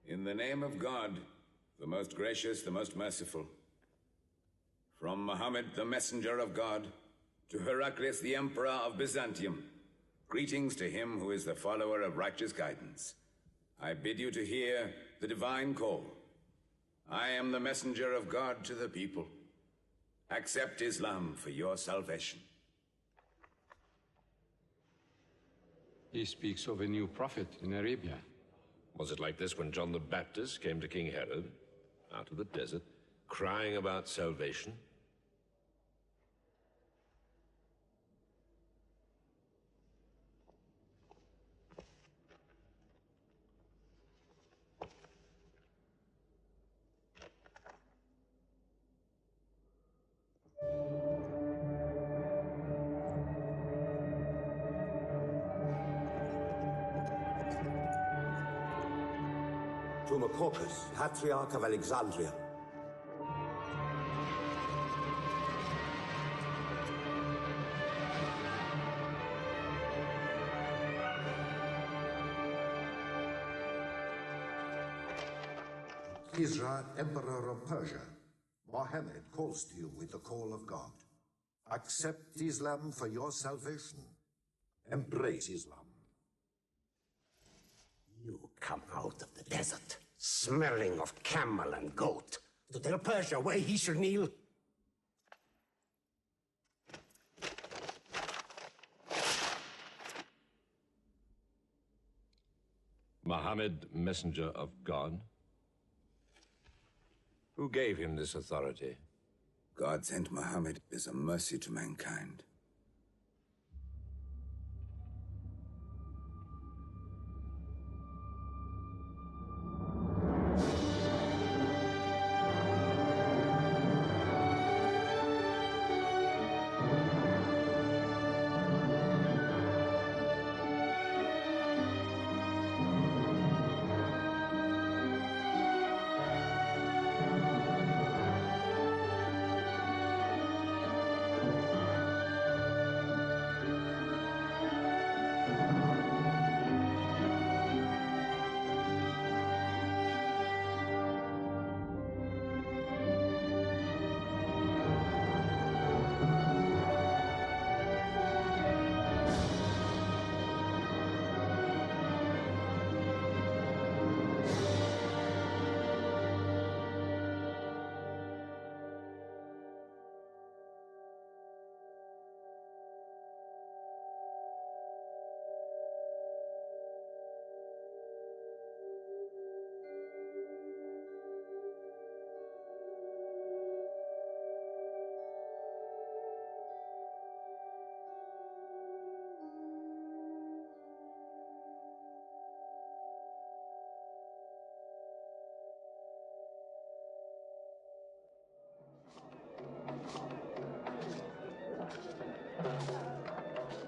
In the name of God, the most gracious, the most merciful, from Muhammad, the messenger of God, to Heraclius, the emperor of Byzantium, greetings to him who is the follower of righteous guidance. I bid you to hear the divine call. I am the messenger of God to the people. Accept Islam for your salvation. He speaks of a new prophet in Arabia. Was it like this when John the Baptist came to King Herod, out of the desert, crying about salvation? To Macaucus, Patriarch of Alexandria. Isra, Emperor of Persia, Mohammed calls to you with the call of God. Accept Islam for your salvation. Embrace Islam. You come out of the desert, smelling of camel and goat, to tell Persia where he should kneel. Muhammad, messenger of God? Who gave him this authority? God sent Muhammad as a mercy to mankind.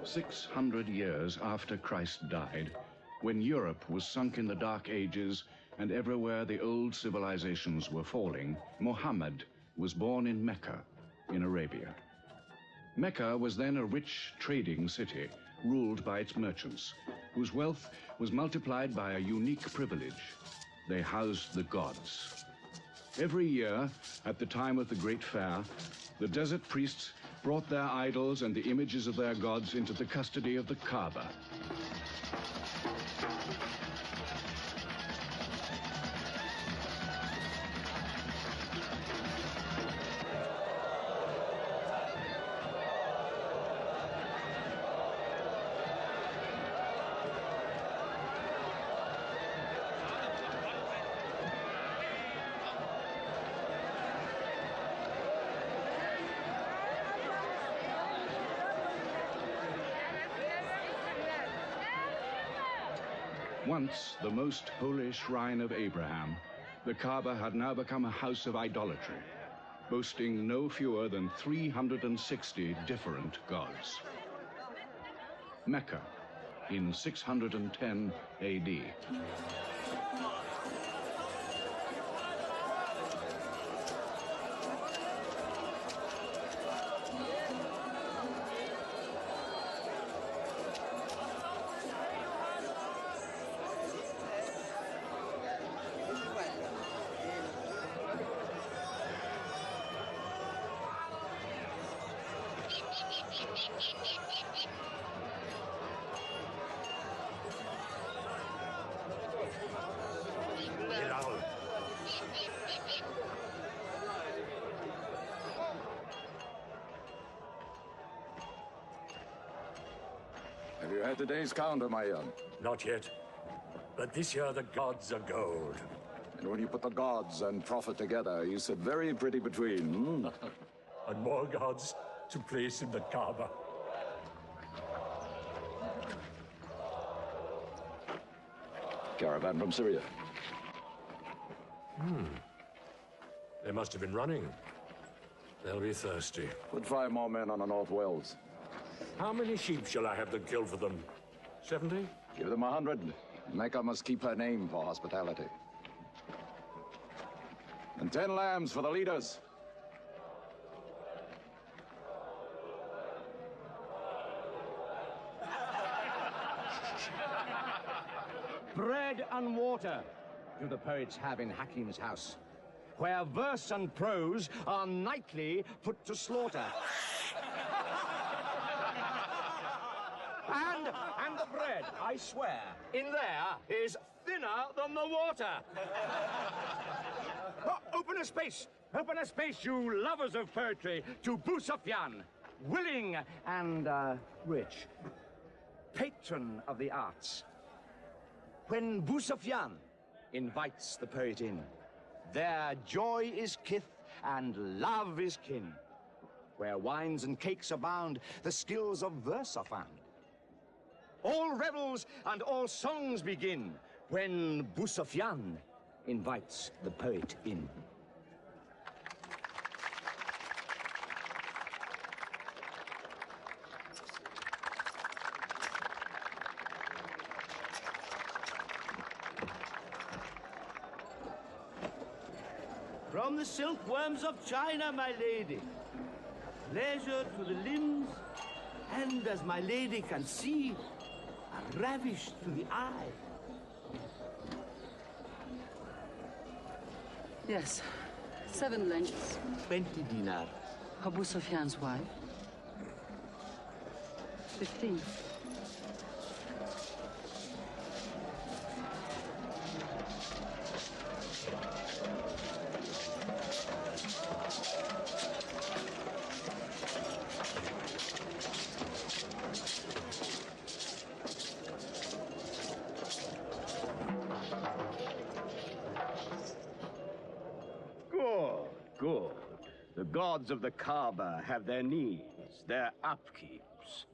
"600 years after Christ died, when Europe was sunk in the Dark Ages and everywhere the old civilizations were falling, Muhammad was born in Mecca, in Arabia. Mecca was then a rich trading city ruled by its merchants, whose wealth was multiplied by a unique privilege. They housed the gods. Every year, at the time of the Great Fair, the desert priests brought their idols and the images of their gods into the custody of the Kaaba. Once the most holy shrine of Abraham, the Kaaba had now become a house of idolatry, boasting no fewer than 360 different gods. Mecca, in 610 AD. Have you had today's count, my young? Not yet. But this year the gods are gold. And when you put the gods and prophet together, you sit very pretty between, hmm? And more gods to place in the Kaaba. Caravan from Syria. They must have been running. They'll be thirsty. Put 5 more men on the North Wells. How many sheep shall I have them kill for them? 70? Give them 100. Mecca must keep her name for hospitality. And 10 lambs for the leaders. Bread and water do the poets have in Hakim's house, where verse and prose are nightly put to slaughter. And the bread, I swear, in there is thinner than the water. Oh, open a space, you lovers of poetry, to Abu Sufyan, willing and rich, patron of the arts. When Abu Sufyan invites the poet in, their joy is kith and love is kin. Where wines and cakes abound, the skills of verse are found. All revels and all songs begin when Abu Sufyan invites the poet in. From the silkworms of China, my lady. Pleasure to the limbs, and as my lady can see, a ravish to the eye. Yes, 7 lengths. 20 dinars. Abu Sufyan's wife. 15. Good. The gods of the Kaaba have their needs, their upkeeps.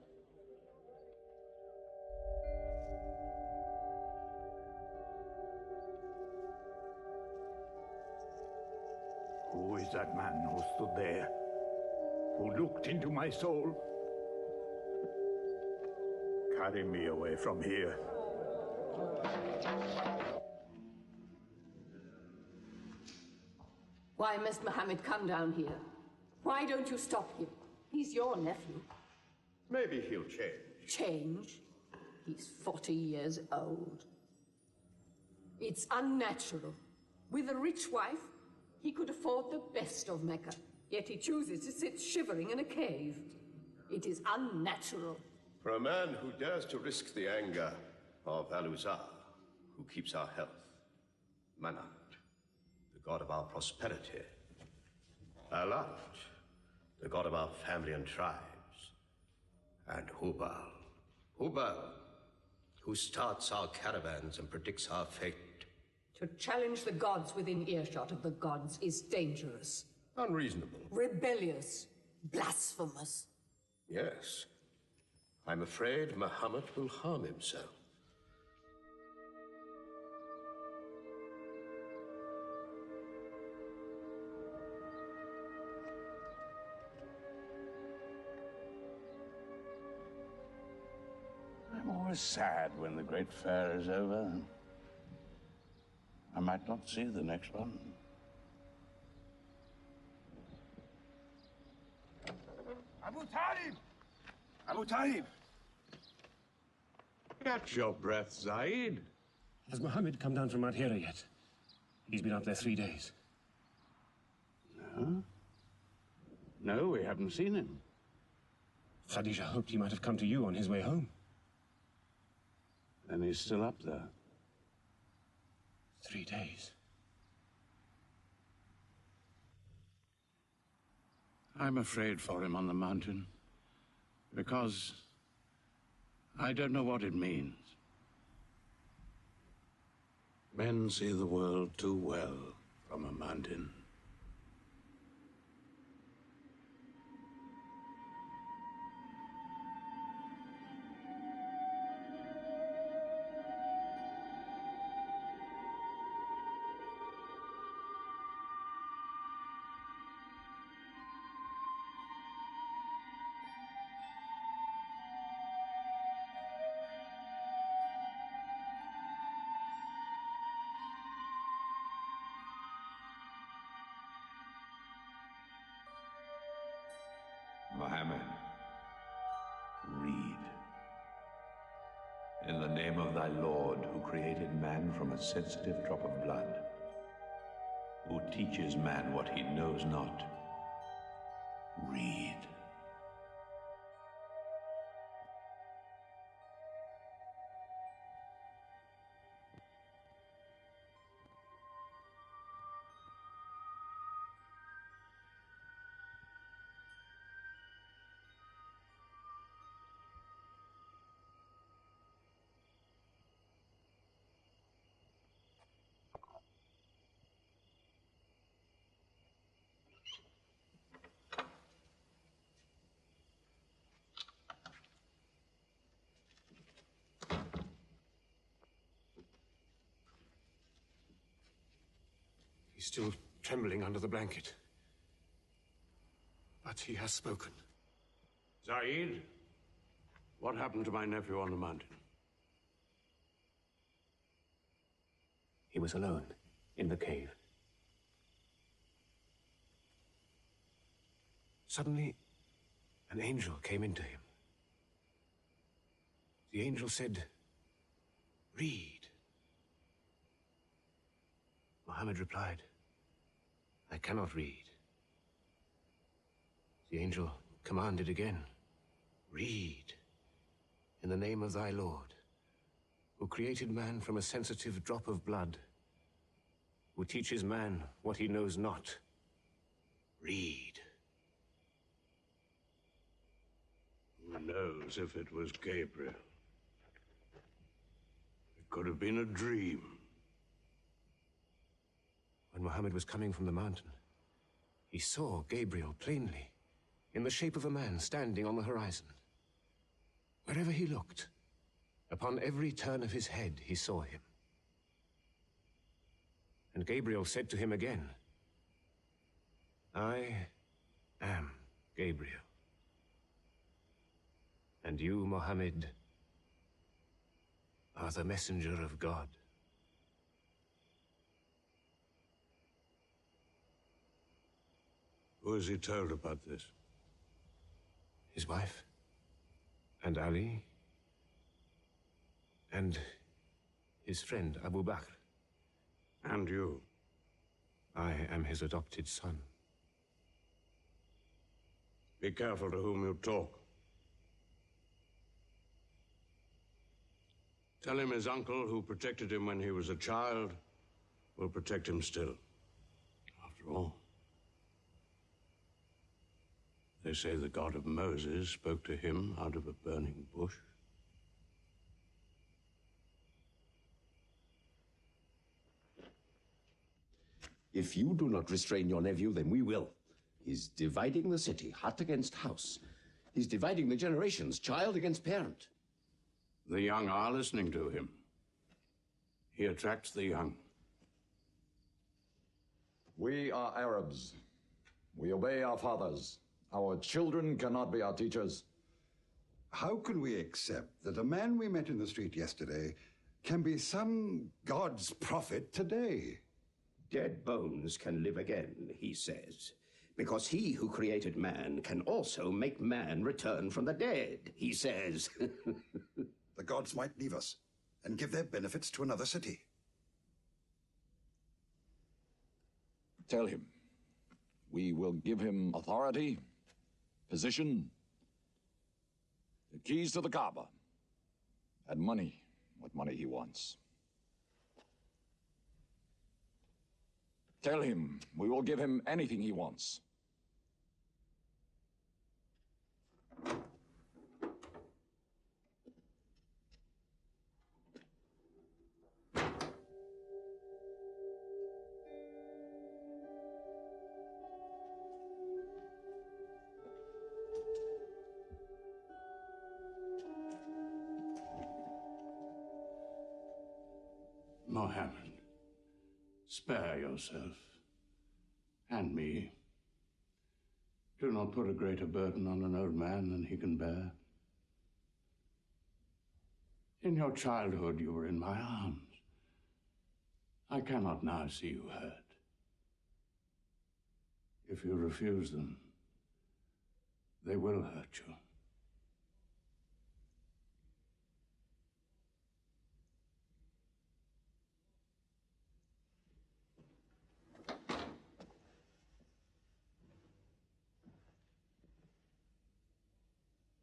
Who is that man who stood there? Who looked into my soul? Carry me away from here. Why must Muhammad come down here? Why don't you stop him? He's your nephew. Maybe he'll change. Change? He's 40 years old. It's unnatural. With a rich wife, he could afford the best of Mecca. Yet he chooses to sit shivering in a cave. It is unnatural. For a man who dares to risk the anger of Al-Uzza, who keeps our health, Manat, the god of our prosperity, Alat, the god of our family and tribes, and Hubal, who starts our caravans and predicts our fate. To challenge the gods within earshot of the gods is dangerous. Unreasonable. Rebellious. Blasphemous. Yes. I'm afraid Muhammad will harm himself. always sad when the great fair is over. I might not see the next one. Abu Talib! Abu Talib! Catch your breath, Zaid. Has Mohammed come down from Mount Hira yet? He's been up there 3 days. No? No, we haven't seen him. Khadija hoped he might have come to you on his way home. Then he's still up there. 3 days. I'm afraid for him on the mountain, because I don't know what it means. Men see the world too well from a mountain. Mohammed, read. In the name of thy Lord, who created man from a sensitive drop of blood, who teaches man what he knows not, read. He's still trembling under the blanket. But he has spoken. Zaid, what happened to my nephew on the mountain? He was alone in the cave. Suddenly, an angel came into him. The angel said, "Read." Mohammed replied, "I cannot read." The angel commanded again, "Read, in the name of thy Lord, who created man from a sensitive drop of blood, who teaches man what he knows not. Read." Who knows if it was Gabriel? It could have been a dream. When Mohammed was coming from the mountain, he saw Gabriel plainly, in the shape of a man standing on the horizon. Wherever he looked, upon every turn of his head, he saw him. And Gabriel said to him again, "I am Gabriel. And you, Mohammed, are the messenger of God." Who has he told about this? His wife, and Ali, and his friend Abu Bakr. And you? I am his adopted son. Be careful to whom you talk. Tell him his uncle, who protected him when he was a child, will protect him still. After all, they say the God of Moses spoke to him out of a burning bush. If you do not restrain your nephew, then we will. He's dividing the city, hut against house. He's dividing the generations, child against parent. The young are listening to him. He attracts the young. We are Arabs. We obey our fathers. Our children cannot be our teachers. How can we accept that a man we met in the street yesterday can be some God's prophet today? Dead bones can live again, he says, because he who created man can also make man return from the dead, he says. The gods might leave us and give their benefits to another city. Tell him we will give him authority, position, the keys to the Kaaba, and money, what money he wants. Tell him we will give him anything he wants. Mohammed, spare yourself and me. Do not put a greater burden on an old man than he can bear. In your childhood, you were in my arms. I cannot now see you hurt. If you refuse them, they will hurt you.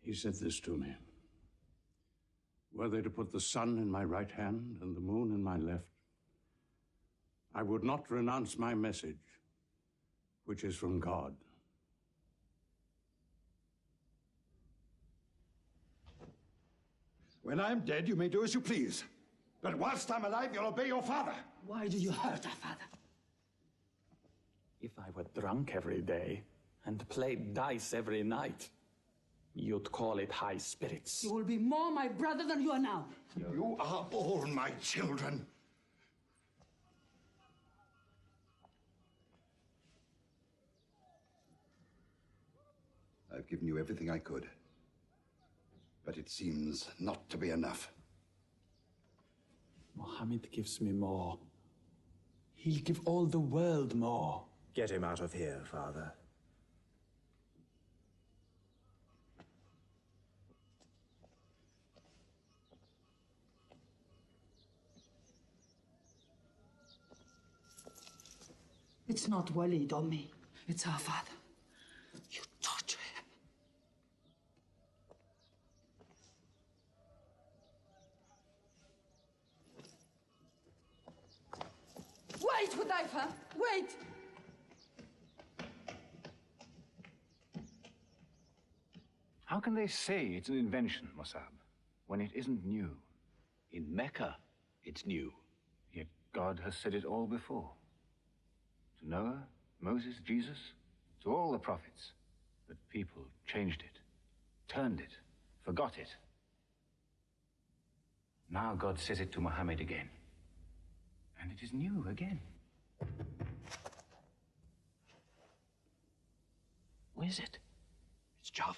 He said this to me. Were they to put the sun in my right hand and the moon in my left, I would not renounce my message, which is from God. When I'm dead, you may do as you please. But whilst I'm alive, you'll obey your father. Why do you hurt our father? If I were drunk every day and played dice every night, you'd call it high spirits. You will be more my brother than you are now. You are all my children. I've given you everything I could. But it seems not to be enough. Mohammed gives me more. He'll give all the world more. Get him out of here, Father. It's not Walid or me. It's our father. You torture him. Wait, Hudayfa! Wait! How can they say it's an invention, Mossab, when it isn't new? In Mecca, it's new. Yet God has said it all before. To Noah, Moses, Jesus, to all the prophets. But people changed it, turned it, forgot it. Now God says it to Muhammad again. And it is new again. What is it? It's Jaffa.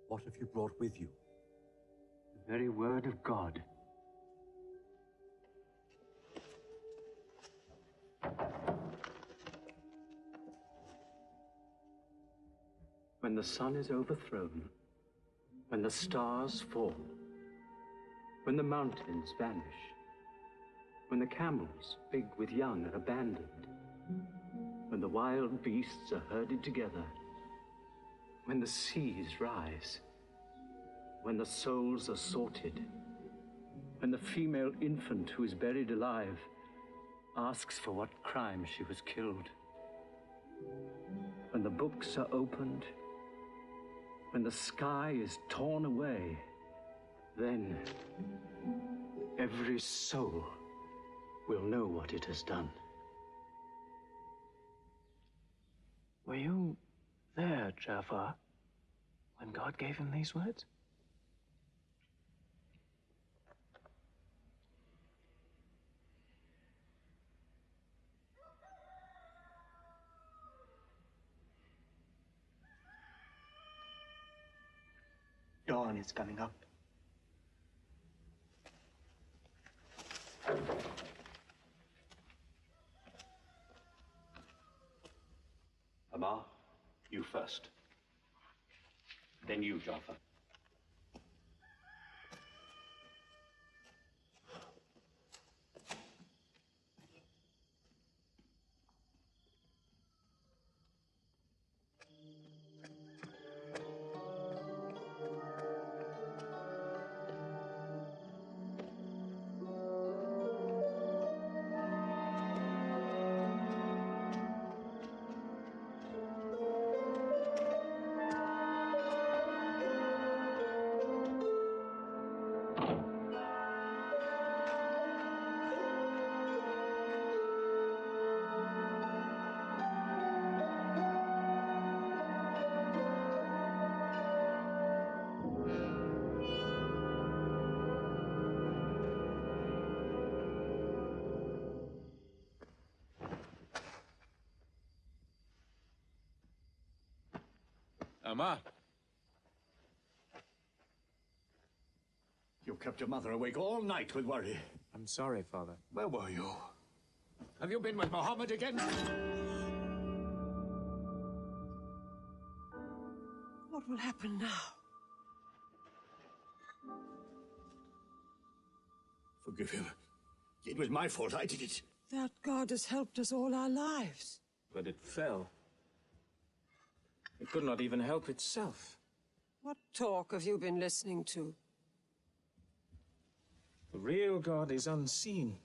What have you brought with you? The very word of God. When the sun is overthrown, when the stars fall, when the mountains vanish, when the camels, big with young, are abandoned, when the wild beasts are herded together, when the seas rise, when the souls are sorted, when the female infant who is buried alive asks for what crime she was killed, when the books are opened, when the sky is torn away, then every soul will know what it has done. Were you there, Jafar, when God gave him these words? Dawn is coming up. Amar, you first. Then you, Jaffa. Amar, You kept your mother awake all night with worry. I'm sorry, Father. Where were you? Have you been with Muhammad again? What will happen now? Forgive him. It was my fault. I did it. That God has helped us all our lives. But it fell. It could not even help itself. What talk have you been listening to? The real God is unseen.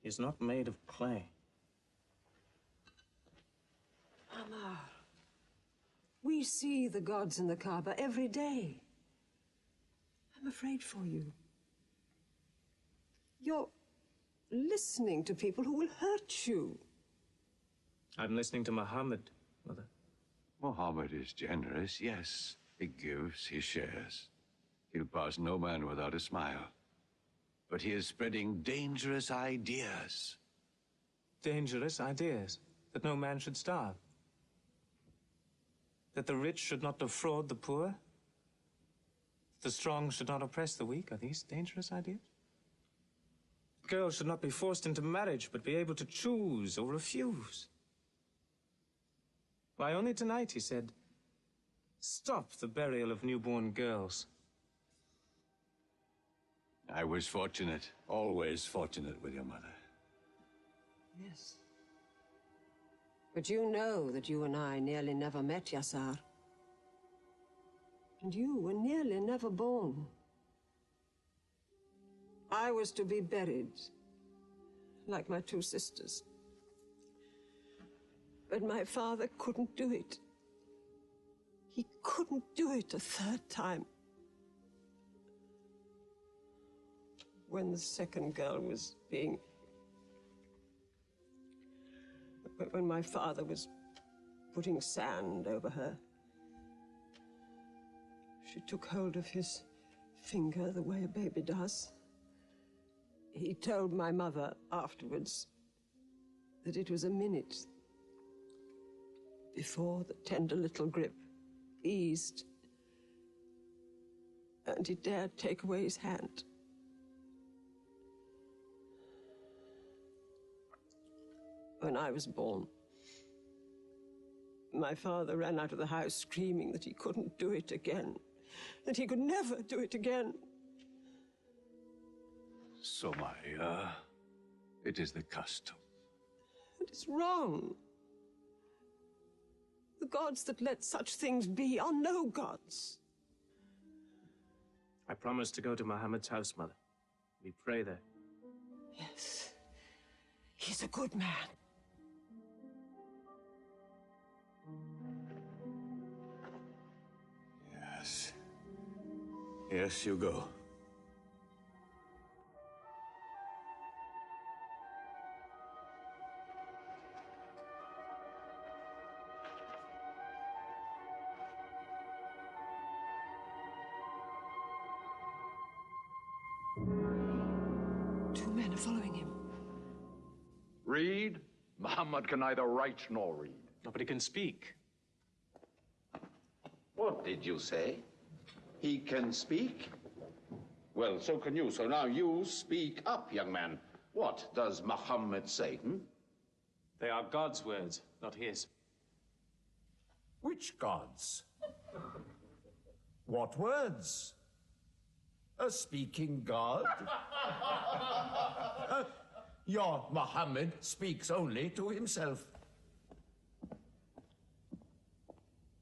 He is not made of clay. Amar, we see the gods in the Kaaba every day. I'm afraid for you. You're listening to people who will hurt you. I'm listening to Muhammad, Mother. Muhammad is generous, yes. He gives, he shares. He'll pass no man without a smile. But he is spreading dangerous ideas. Dangerous ideas? That no man should starve? That the rich should not defraud the poor? The strong should not oppress the weak? Are these dangerous ideas? Girls should not be forced into marriage, but be able to choose or refuse. Why, only tonight he said, "Stop the burial of newborn girls." I was fortunate, always fortunate with your mother. Yes. But you know that you and I nearly never met, Yassar. And you were nearly never born. I was to be buried, like my two sisters. But my father couldn't do it. He couldn't do it a third time. When the second girl was being... When my father was putting sand over her, she took hold of his finger the way a baby does. He told my mother afterwards that it was a minute before the tender little grip eased and he dared take away his hand. When I was born, my father ran out of the house screaming that he couldn't do it again, that he could never do it again. Somaya, it is the custom. It is wrong. The gods that let such things be are no gods. I promised to go to Muhammad's house, Mother. We pray there. Yes. He's a good man. Yes. Yes, you go. Two men are following him. Read? Muhammad can neither write nor read. Nobody can speak. What did you say? He can speak? Well, so can you. So now you speak up, young man. What does Muhammad say? They are God's words, not his. Which gods? What words? A speaking God? Your Muhammad speaks only to himself.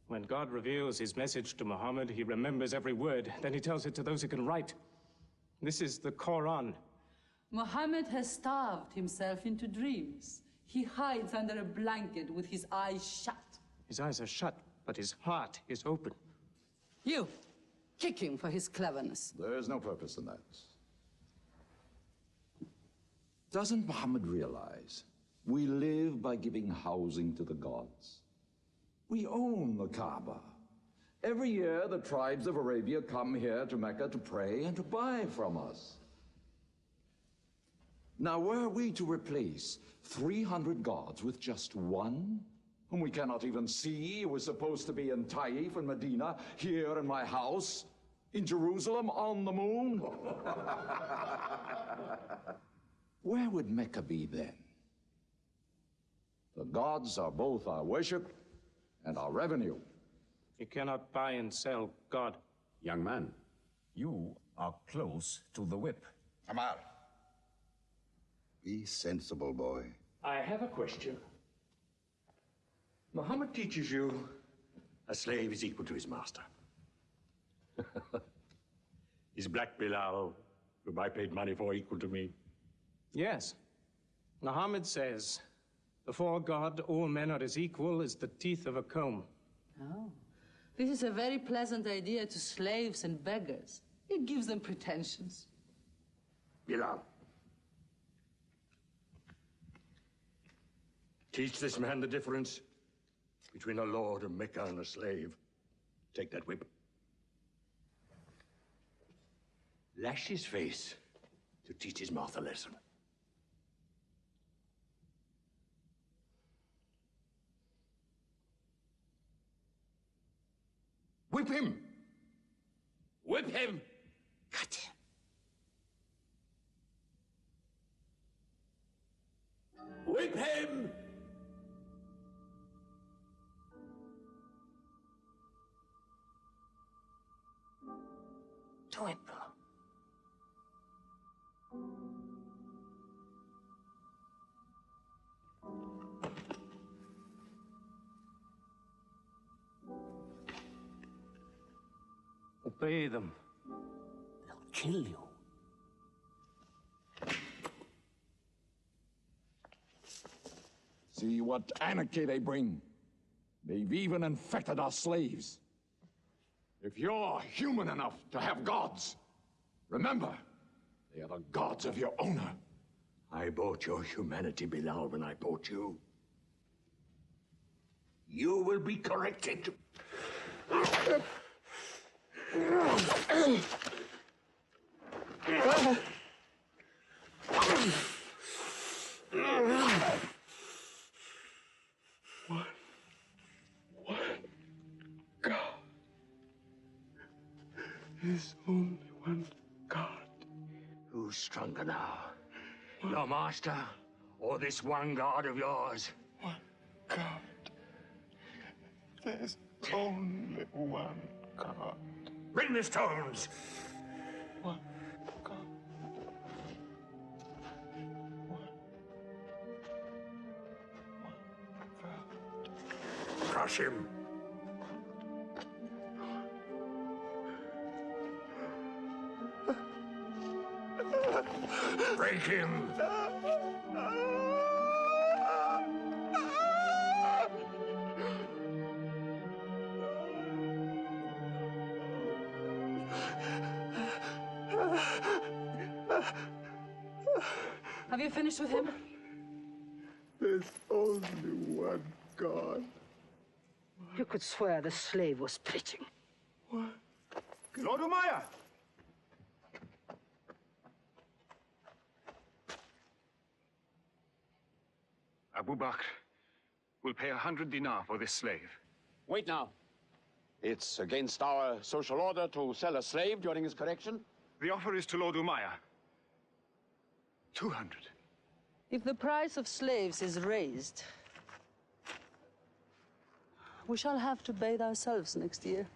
When God reveals his message to Muhammad, he remembers every word. Then he tells it to those who can write. This is the Quran. Muhammad has starved himself into dreams. He hides under a blanket with his eyes shut. His eyes are shut, but his heart is open. You, kick him for his cleverness. There is no purpose in that. Doesn't Muhammad realize we live by giving housing to the gods? We own the Kaaba. Every year, the tribes of Arabia come here to Mecca to pray and to buy from us. Now, were we to replace 300 gods with just one, whom we cannot even see, who is supposed to be in Taif and Medina, here in my house, in Jerusalem, on the moon? Where would Mecca be then? The gods are both our worship and our revenue. You cannot buy and sell God. Young man, you are close to the whip. Amar. Be sensible, boy. I have a question. Muhammad teaches you a slave is equal to his master. Is Black Bilal, whom I paid money for, equal to me? Yes. Muhammad says, before God, all men are as equal as the teeth of a comb. Oh. This is a very pleasant idea to slaves and beggars. It gives them pretensions. Bilal. Teach this man the difference between a lord of Mecca and a slave. Take that whip. Lash his face to teach his mouth a lesson. Whip him! Whip him! Cut him! Whip him! Do it, Bill. Obey them. They'll kill you. See what anarchy they bring. They've even infected our slaves. If you're human enough to have gods, remember, they are the gods of your owner. I bought your humanity, Bilal, when I bought you. You will be corrected. There's only one God. Who's stronger now? Your master or this one God of yours? One God. There's only one God. Bring the stones! One God. Crush him. Break him. Have you finished with him? There's only one God. You could swear the slave was preaching. What? Lord Umayyah! Abu Bakr will pay 100 dinar for this slave. Wait now. It's against our social order to sell a slave during his correction. The offer is to Lord Umayyah. 200. If the price of slaves is raised, we shall have to bathe ourselves next year.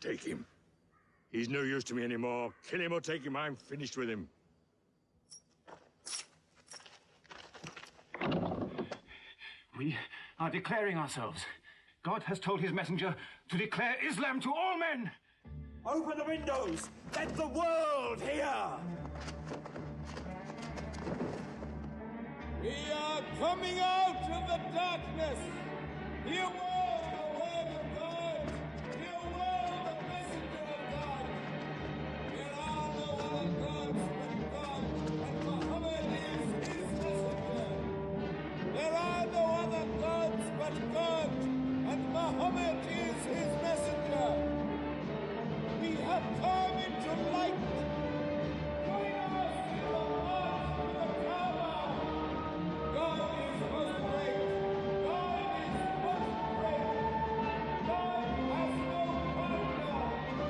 Take him. He's no use to me anymore. Kill him or take him. I'm finished with him. We are declaring ourselves. God has told his messenger to declare Islam to all men. Open the windows! Let the world hear! We are coming out of the darkness. Hear well the word of God. Hear well the messenger of God. There are no other gods but God, and Muhammad is his messenger. There are no other gods but God, and Muhammad is his messenger. We have come into light. Join us in the march to the Kaaba. God is most great. God is most great. God has no partner.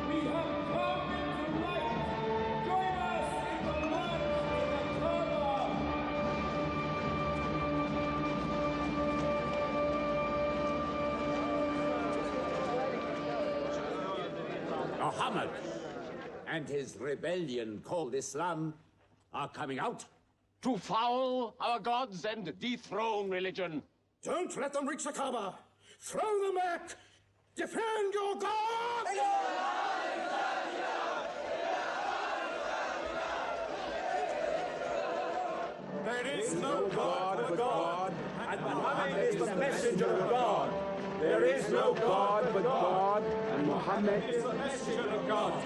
We have come into light. Join us in the march to the Kaaba. Muhammad and his rebellion called Islam are coming out to foul our gods and dethrone religion. Don't let them reach the Kaaba! Throw them back! Defend your God! There is no God but God, and Muhammad is the messenger of God. There is no God but God, and Muhammad is the messenger of God.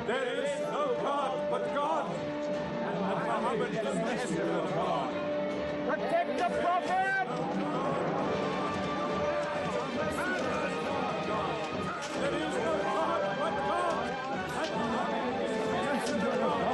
There is no God but God, and Muhammad is the messenger of God. Protect the Prophet! There is no God but God, and Muhammad is the messenger of God.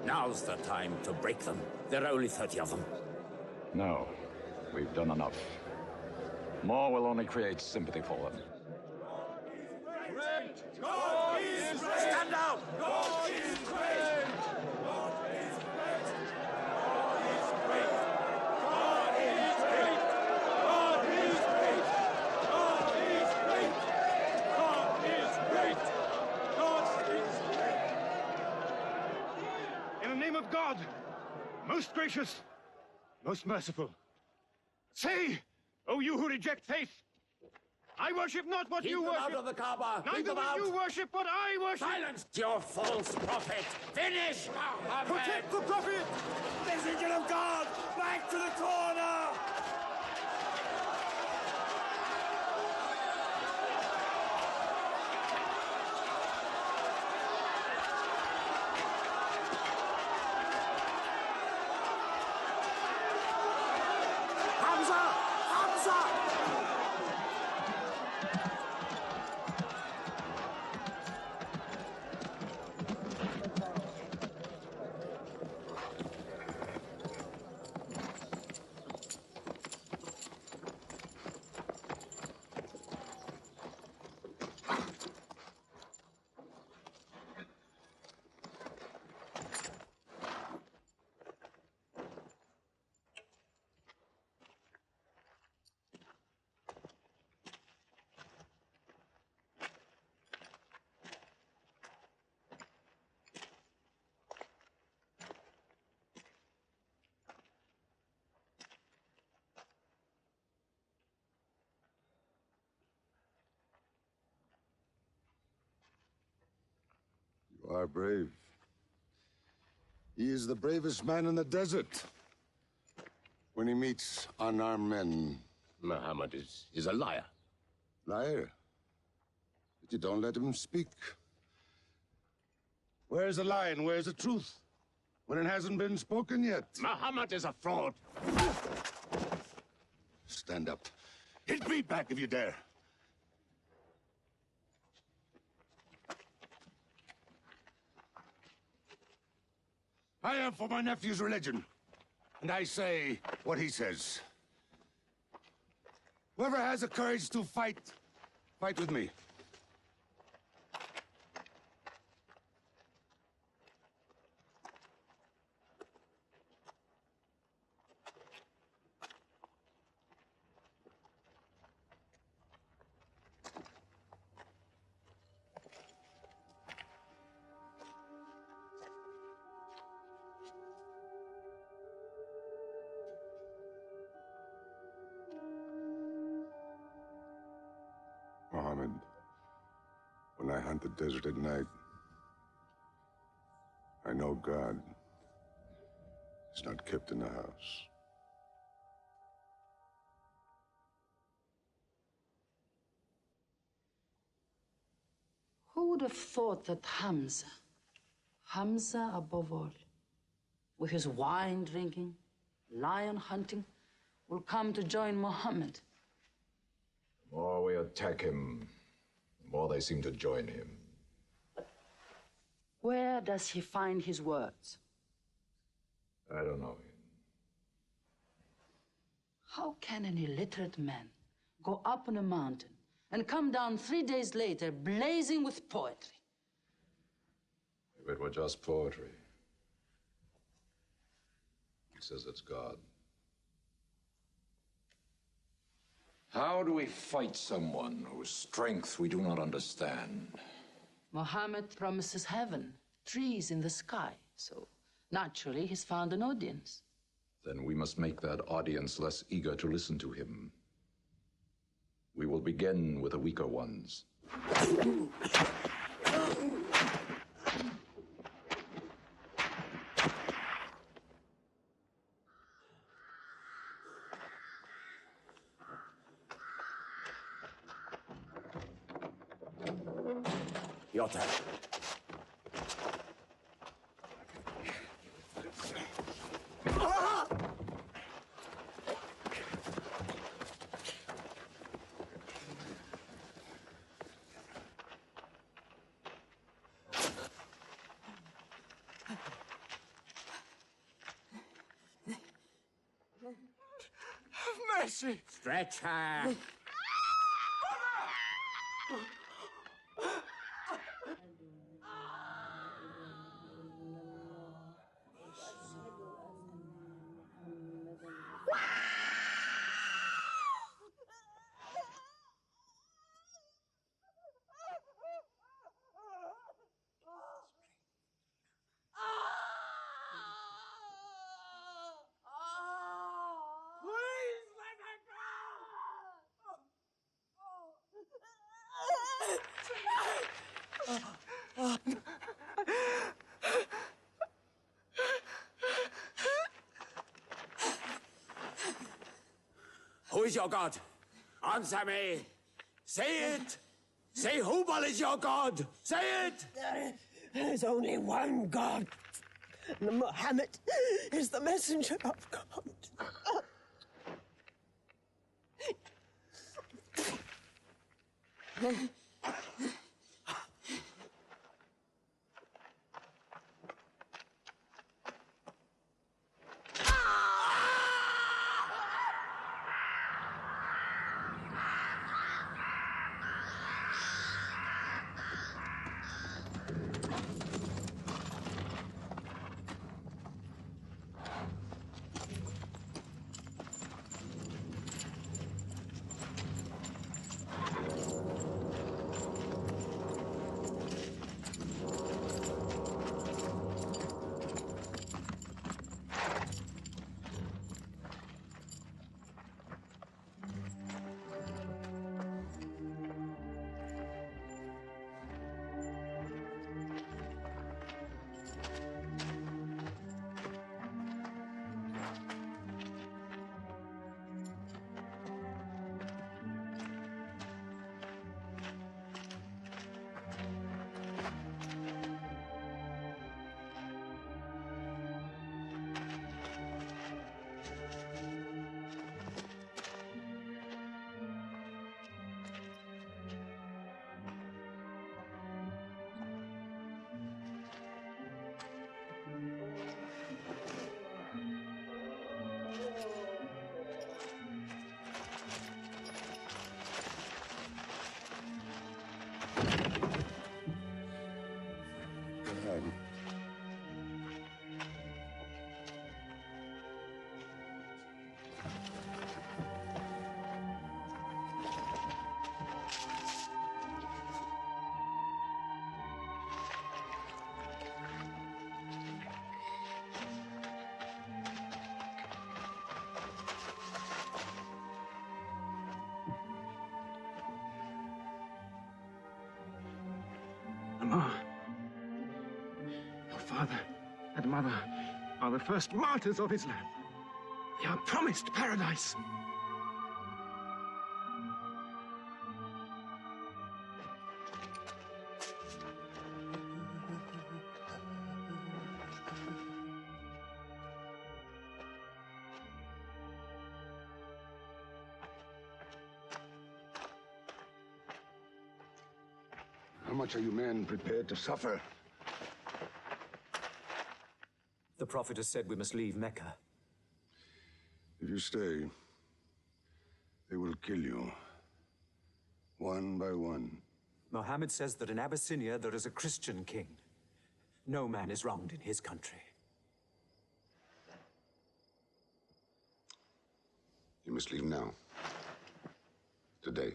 Now's the time to break them. There are only 30 of them. No, we've done enough. More will only create sympathy for them. God is great! Stand down! God is great! God is great! God is great! God is great! God is great! God is great! God is great! In the name of God, most gracious, most merciful, say, O you who reject faith, I worship not what you worship. Keep them out of the Kaaba! Neither will you worship what I worship. Silence your false prophet! Finish Muhammad! Protect the prophet! Messenger of God! Back to the corner! Hamza! Hamza! are brave. He is the bravest man in the desert. When he meets unarmed men... Muhammad is a liar. Liar? But you don't let him speak. Where's the lie and where's the truth? When it hasn't been spoken yet. Muhammad is a fraud. Stand up. Hit me back if you dare. I am for my nephew's religion, and I say what he says. Whoever has the courage to fight, fight with me. Muhammad, when I hunt the desert at night, I know God is not kept in the house. Who would have thought that Hamza above all, with his wine drinking, lion hunting, will come to join Muhammad? The more we attack him, the more they seem to join him. Where does he find his words? I don't know. How can an illiterate man go up on a mountain and come down 3 days later blazing with poetry? If it were just poetry. He says it's God. How do we fight someone whose strength we do not understand? Muhammad promises heaven, trees in the sky, so naturally he's found an audience. Then we must make that audience less eager to listen to him. We will begin with the weaker ones. Your turn. Have mercy! Stretch her. Who is your God? Answer me. Say it. Say Hubal is your God. Say it. There is only one God. And Muhammad is the messenger of God. father and mother are the first martyrs of Islam. They are promised paradise. How much are you men prepared to suffer? The Prophet has said we must leave Mecca. If you stay, they will kill you. One by one. Mohammed says that in Abyssinia there is a Christian king. No man is wronged in his country. You must leave now. Today.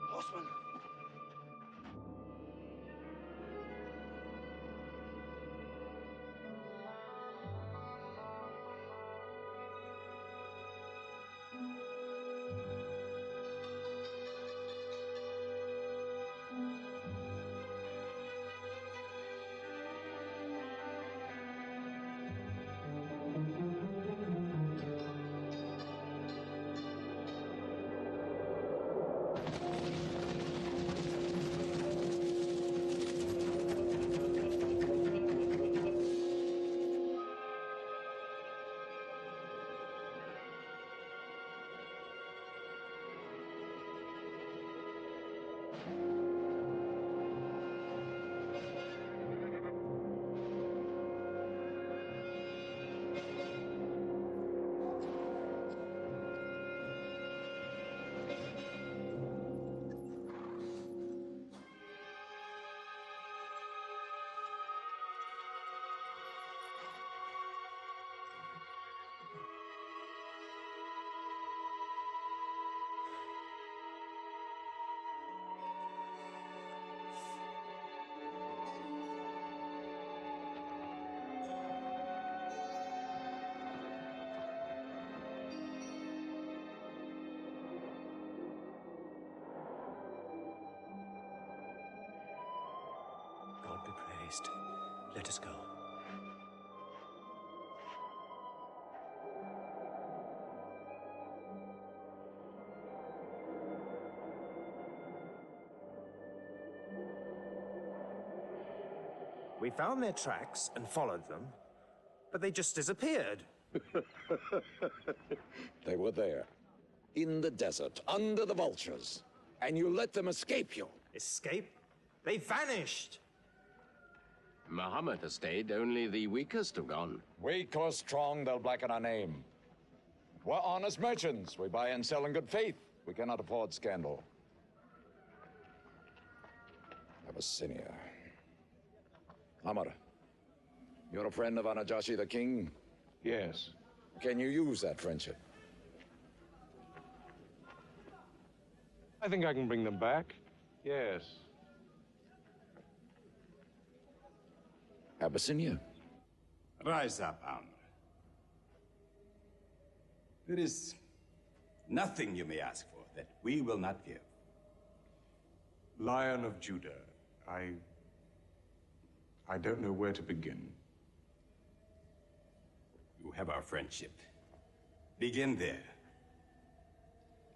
Horseman! God be praised. Let us go. We found their tracks and followed them, but they just disappeared. They were there, in the desert, under the vultures, and you let them escape you. Escape? They vanished! Muhammad has stayed, only the weakest have gone. Weak or strong, they'll blacken our name. We're honest merchants. We buy and sell in good faith. We cannot afford scandal. Abyssinia. Amr, you're a friend of Anajashi the king? Yes. Can you use that friendship? I think I can bring them back. Yes. Abyssinia. Rise up, Amr. There is nothing you may ask for that we will not give. Lion of Judah, I don't know where to begin. You have our friendship. Begin there.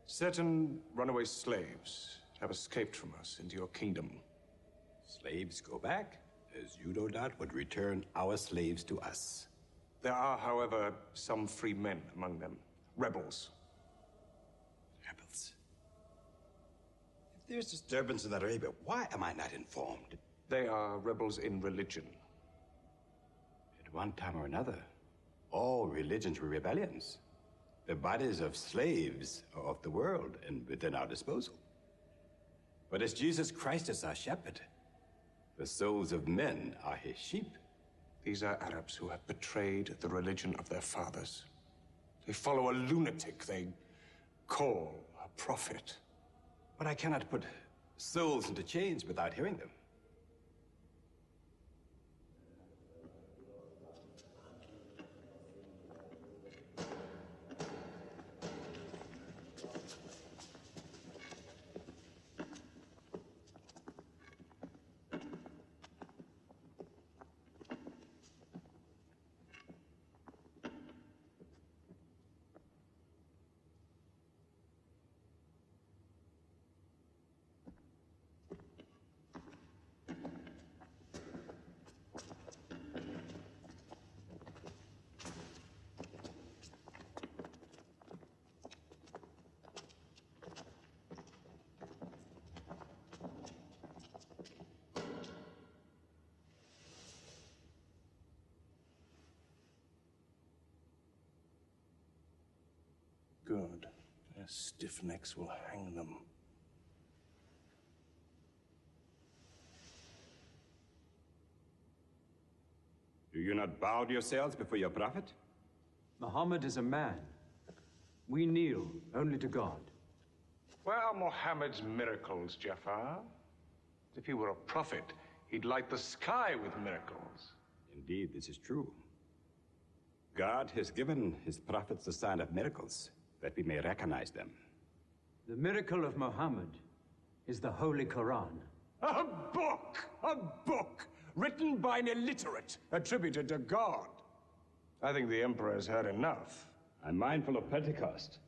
Certain runaway slaves have escaped from us into your kingdom. Slaves go back, as you no doubt would return our slaves to us. There are, however, some free men among them. Rebels. Rebels? If there's disturbance in Arabia, why am I not informed? They are rebels in religion. At one time or another, all religions were rebellions. The bodies of slaves are of the world and within our disposal. But as Jesus Christ is our shepherd, the souls of men are his sheep. These are Arabs who have betrayed the religion of their fathers. They follow a lunatic they call a prophet. But I cannot put souls into chains without hearing them. Good. Their stiff necks will hang them. Do you not bow yourselves before your prophet? Muhammad is a man. We kneel only to God. Where are Muhammad's miracles, Jafar? If he were a prophet, he'd light the sky with miracles. Indeed, this is true. God has given his prophets the sign of miracles, that we may recognize them. The miracle of Muhammad is the Holy Quran. A book! A book! Written by an illiterate, attributed to God. I think the Emperor has heard enough. I'm mindful of Pentecost,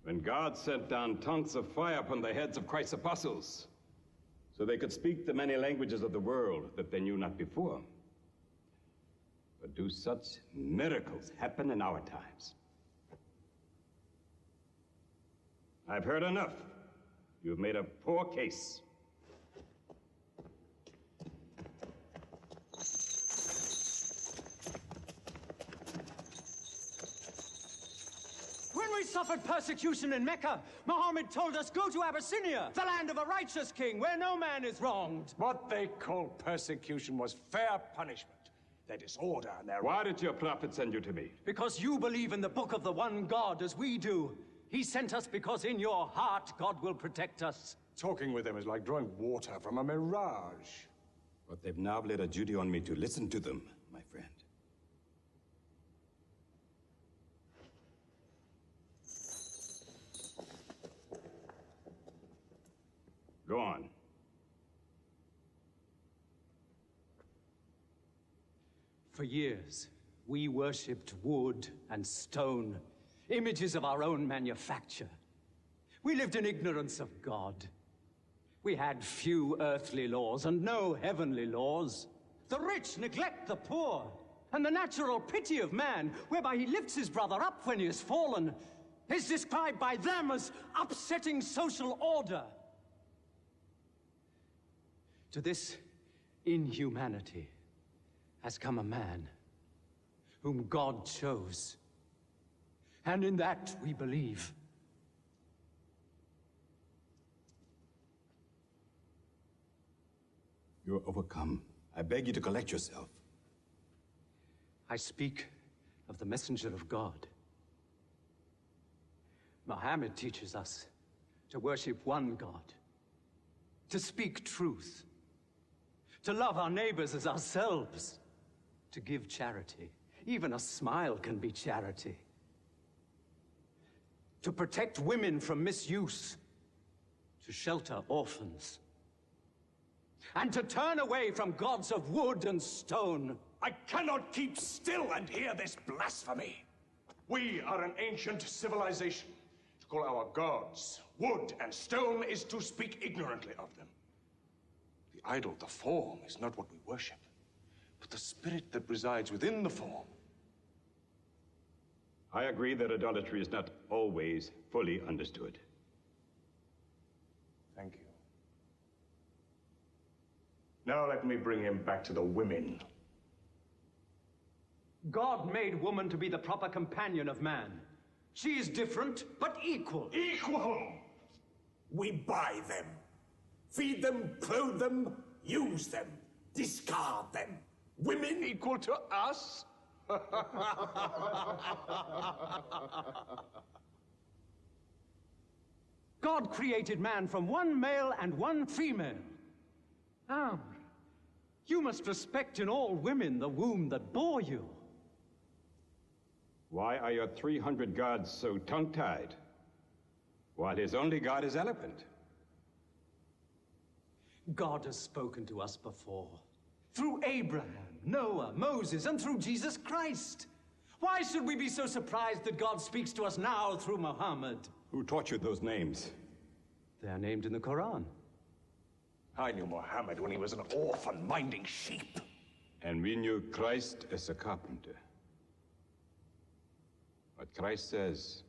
when God sent down tongues of fire upon the heads of Christ's apostles, so they could speak the many languages of the world that they knew not before. But do such miracles happen in our times? I've heard enough. You've made a poor case. When we suffered persecution in Mecca, Muhammad told us, go to Abyssinia, the land of a righteous king, where no man is wronged. What they called persecution was fair punishment. Their disorder and their... Why did your prophet send you to me? Because you believe in the book of the one God as we do. He sent us because in your heart God will protect us. Talking with them is like drawing water from a mirage. But they've now laid a duty on me to listen to them, my friend. Go on. For years, we worshipped wood and stone, images of our own manufacture. We lived in ignorance of God. We had few earthly laws and no heavenly laws. The rich neglect the poor, and the natural pity of man, whereby he lifts his brother up when he has fallen, is described by them as upsetting social order. To this inhumanity has come a man whom God chose. And in that we believe. You're overcome. I beg you to collect yourself. I speak of the messenger of God. Muhammad teaches us to worship one God. to speak truth, to love our neighbors as ourselves, to give charity. Even a smile can be charity. To protect women from misuse, to shelter orphans, and to turn away from gods of wood and stone. I cannot keep still and hear this blasphemy. We are an ancient civilization. To call our gods wood and stone is to speak ignorantly of them. The idol, the form, is not what we worship, but the spirit that resides within the form. I agree that idolatry is not always fully understood. Thank you. Now let me bring him back to the women. God made woman to be the proper companion of man. She is different, but equal. Equal! We buy them, feed them, clothe them, use them, discard them. Women equal to us? God created man from one male and one female. Ah, you must respect in all women the womb that bore you. Why are your 300 gods so tongue-tied, while his only god is eloquent? God has spoken to us before, through Abraham, Noah, Moses, and through Jesus Christ. Why should we be so surprised that God speaks to us now through Muhammad? Who taught you those names? They are named in the Quran. I knew Muhammad when he was an orphan minding sheep. And we knew Christ as a carpenter. What Christ says,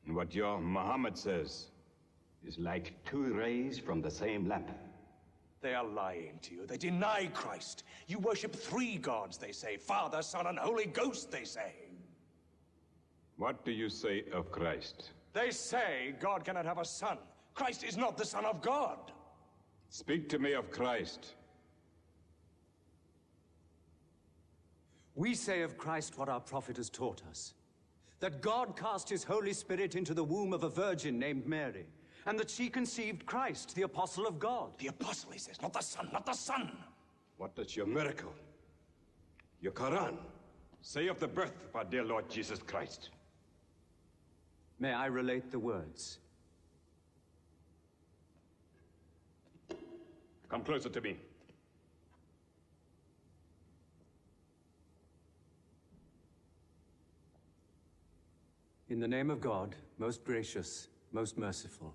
and what your Muhammad says, is like two rays from the same lamp. They are lying to you. They deny Christ. You worship three gods, they say. Father, Son, and Holy Ghost, they say. What do you say of Christ? They say God cannot have a son. Christ is not the Son of God. Speak to me of Christ. We say of Christ what our prophet has taught us. That God cast his Holy Spirit into the womb of a virgin named Mary, and that she conceived Christ, the apostle of God. The apostle, he says, not the son, not the son. What does your miracle, your Quran, say of the birth of our dear Lord Jesus Christ? May I relate the words? Come closer to me. In the name of God, most gracious, most merciful.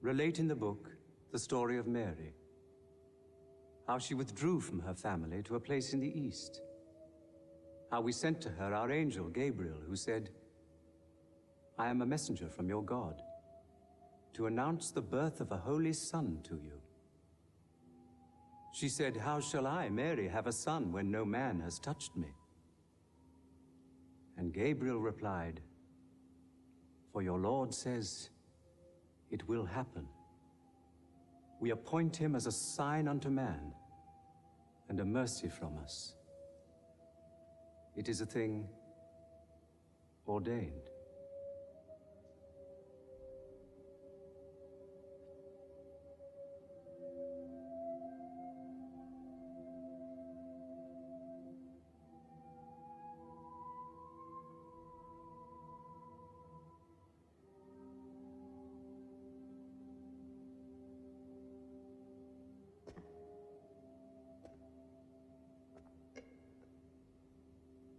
Relate in the book the story of Mary, how she withdrew from her family to a place in the east, how we sent to her our angel Gabriel, who said, "I am a messenger from your God, to announce the birth of a holy son to you." She said, "How shall I, Mary, have a son when no man has touched me?" And Gabriel replied, "For your Lord says, it will happen. We appoint him as a sign unto man, and a mercy from us. It is a thing ordained."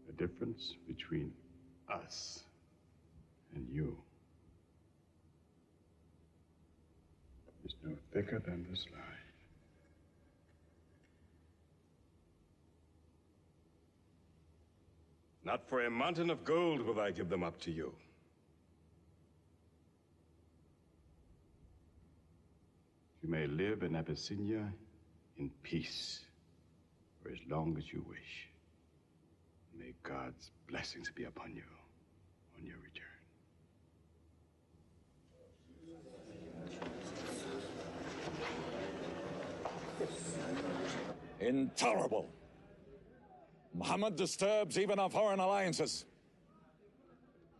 The difference between us and you is no thicker than this line. Not for a mountain of gold will I give them up to you. You may live in Abyssinia in peace for as long as you wish. May God's blessings be upon you on your return. Intolerable! Muhammad disturbs even our foreign alliances.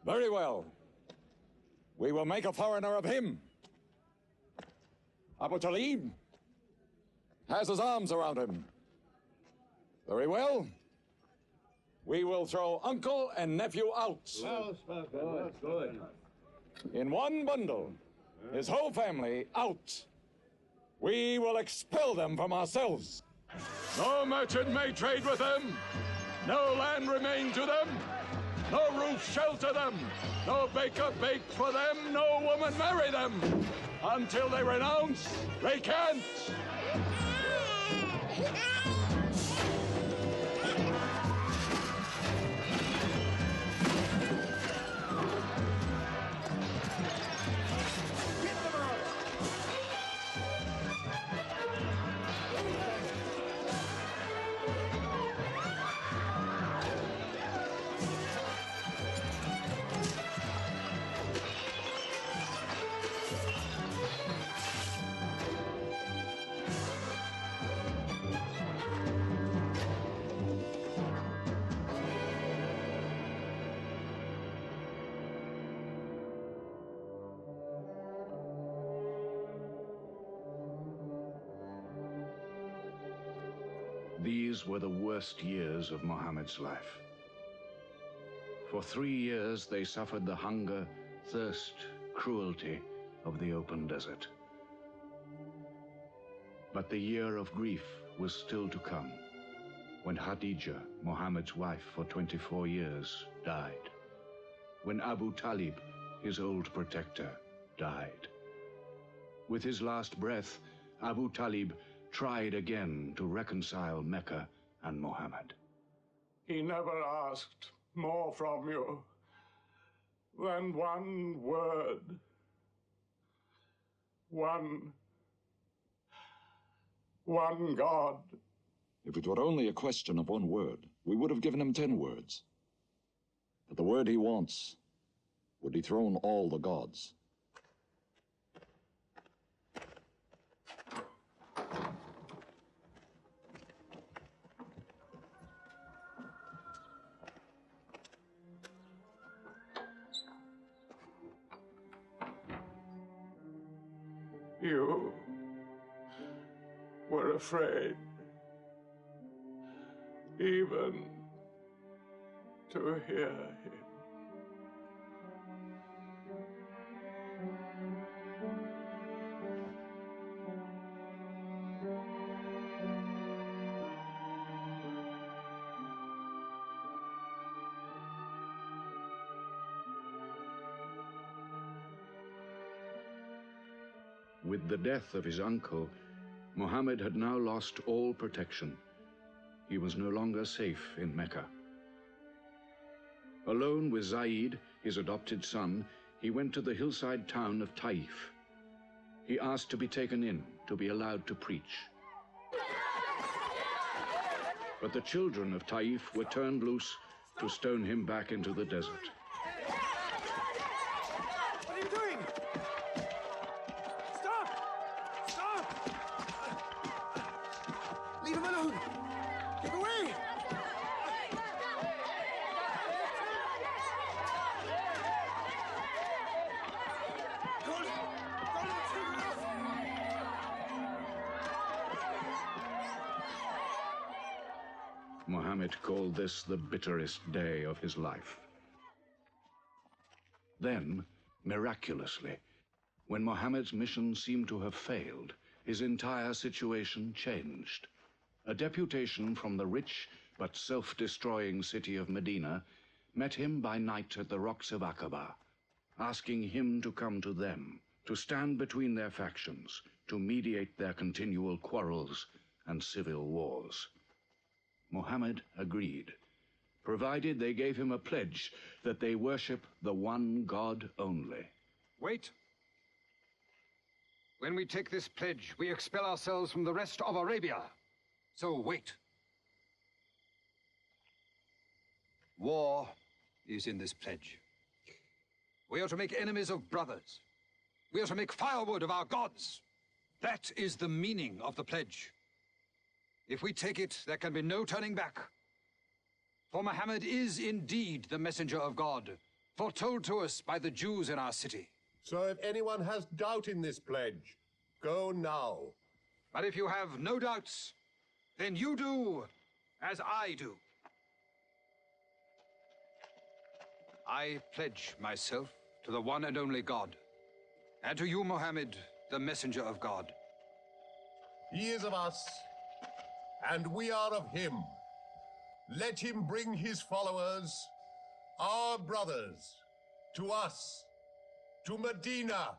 Very well. We will make a foreigner of him. Abu Talib has his arms around him. Very well. We will throw uncle and nephew out. Well spoken. Good. In one bundle. His whole family out. We will expel them from ourselves. No merchant may trade with them. No land remain to them. No roof shelter them. No baker bake for them. No woman marry them. Until they renounce, they can't. These were the worst years of Muhammad's life. For 3 years they suffered the hunger, thirst, cruelty of the open desert. But the year of grief was still to come, when Khadija, Muhammad's wife for 24 years, died. When Abu Talib, his old protector, died. With his last breath, Abu Talib tried again to reconcile Mecca and Muhammad. He never asked more from you than one word. One God. If it were only a question of one word, we would have given him 10 words. But the word he wants would dethrone all the gods. You were afraid even to hear him. With the death of his uncle, Muhammad had now lost all protection. He was no longer safe in Mecca. Alone with Zaid, his adopted son, he went to the hillside town of Taif. He asked to be taken in, to be allowed to preach. But the children of Taif were turned loose to stone him back into the desert. What are you doing? Stop! Stop! Leave him alone! Get away! Muhammad called this the bitterest day of his life. Then, miraculously, when Muhammad's mission seemed to have failed, his entire situation changed. A deputation from the rich but self-destroying city of Medina met him by night at the rocks of Aqaba, asking him to come to them, to stand between their factions, to mediate their continual quarrels and civil wars. Muhammad agreed, provided they gave him a pledge that they worship the one God only. Wait. When we take this pledge, we expel ourselves from the rest of Arabia. So wait. War is in this pledge. We are to make enemies of brothers. We are to make firewood of our gods. That is the meaning of the pledge. If we take it, there can be no turning back. For Muhammad is indeed the messenger of God, foretold to us by the Jews in our city. So if anyone has doubt in this pledge, Go now. But if you have no doubts, then you do as I do. I pledge myself to the one and only God, and to you, Mohammed, the messenger of God. He is of us, and we are of him. Let him bring his followers, our brothers, to us, to Medina.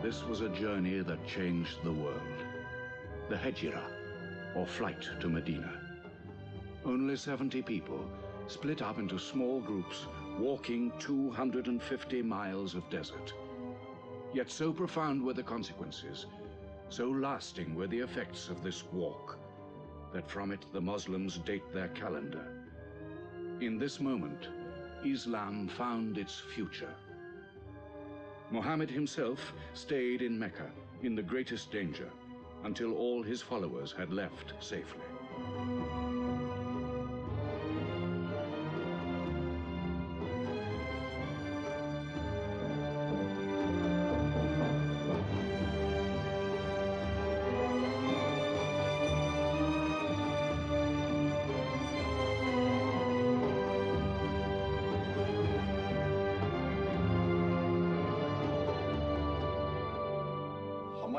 This was a journey that changed the world. The Hejira, or flight to Medina. Only 70 people, split up into small groups, walking 250 miles of desert. Yet so profound were the consequences, so lasting were the effects of this walk, that from it the Muslims date their calendar. In this moment, Islam found its future. Muhammad himself stayed in Mecca in the greatest danger until all his followers had left safely.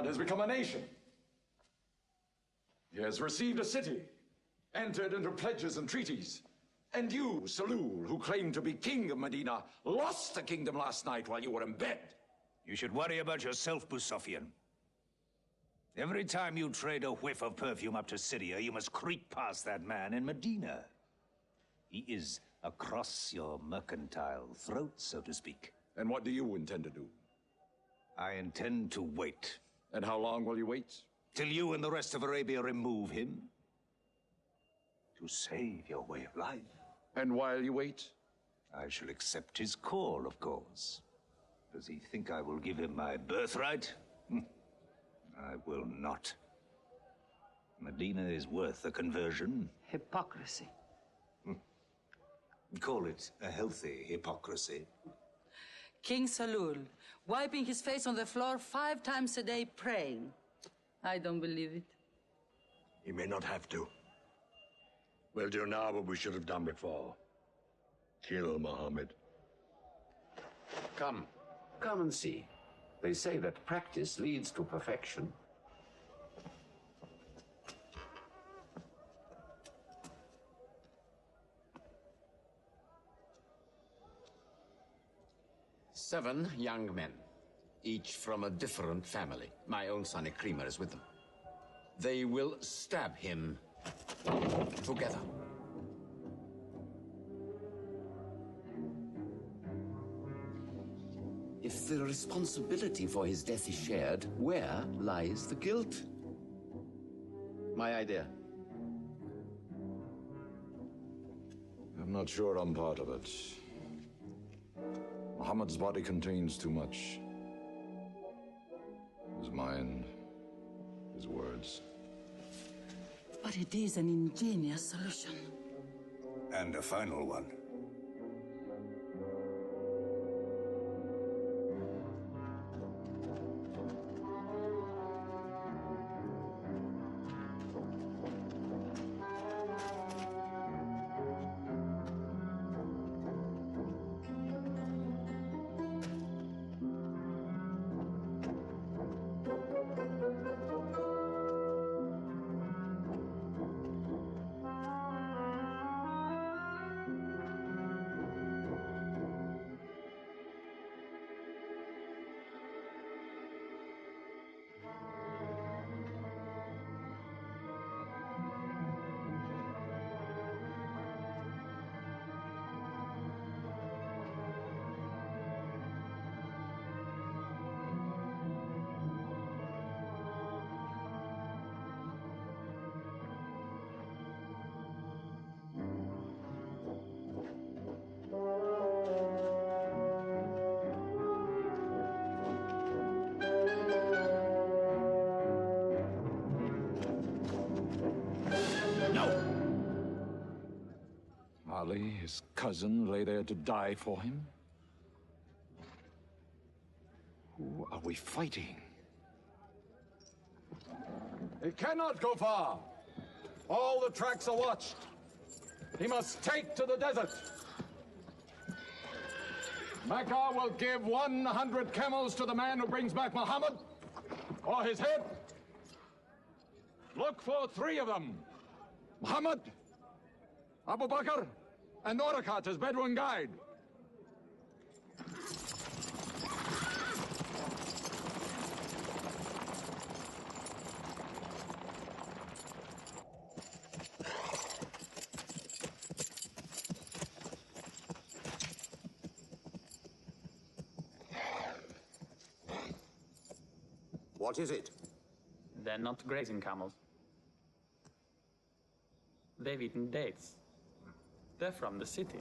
Has become a nation. He has received a city, entered into pledges and treaties. And you, Salul, who claimed to be king of Medina, lost the kingdom last night while you were in bed. You should worry about yourself, Busofian. Every time you trade a whiff of perfume up to Syria, you must creep past that man in Medina. He is across your mercantile throat, so to speak. And what do you intend to do? I intend to wait. And how long will you wait? Till you and the rest of Arabia remove him. To save your way of life. And while you wait? I shall accept his call, of course. Does he think I will give him my birthright? I will not. Medina is worth a conversion. Hypocrisy. Call it a healthy hypocrisy. King Salul, wiping his face on the floor 5 times a day, praying. I don't believe it. He may not have to. We'll do now what we should have done before. Kill Muhammad. Come and see. They say that practice leads to perfection. Seven young men, each from a different family. My own son Ikrimah is with them. They will stab him together. If the responsibility for his death is shared, where lies the guilt? My idea. I'm not sure I'm part of it. Muhammad's body contains too much. His mind, his words. But it is an ingenious solution. And a final one. Ali, his cousin, lay there to die for him? Who are we fighting? He cannot go far. All the tracks are watched. He must take to the desert. Mecca will give 100 camels to the man who brings back Muhammad, or his head. Look for 3 of them. Muhammad, Abu Bakr, and Orakat as Bedouin guide. What is it? They're not grazing camels. They've eaten dates. They're from the city.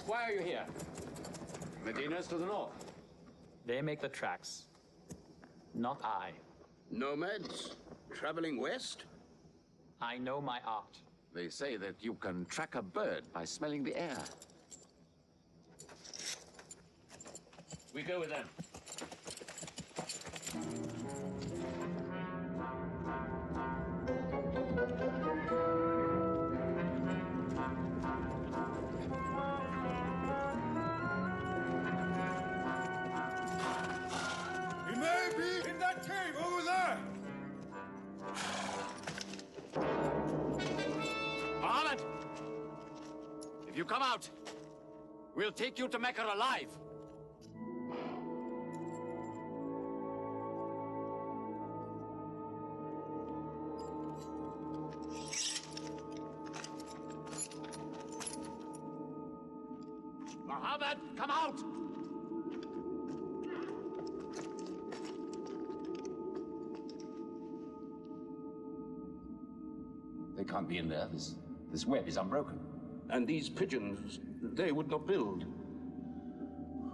Why are you here? Medina's to the north. They make the tracks. Not I. Nomads? Traveling west? I know my art. They say that you can track a bird by smelling the air. We go with them. He may be in that cave over there. Muhammad! If you come out, we'll take you to Mecca alive. Muhammad, come out! They can't be in there. This web is unbroken. And these pigeons, they would not build.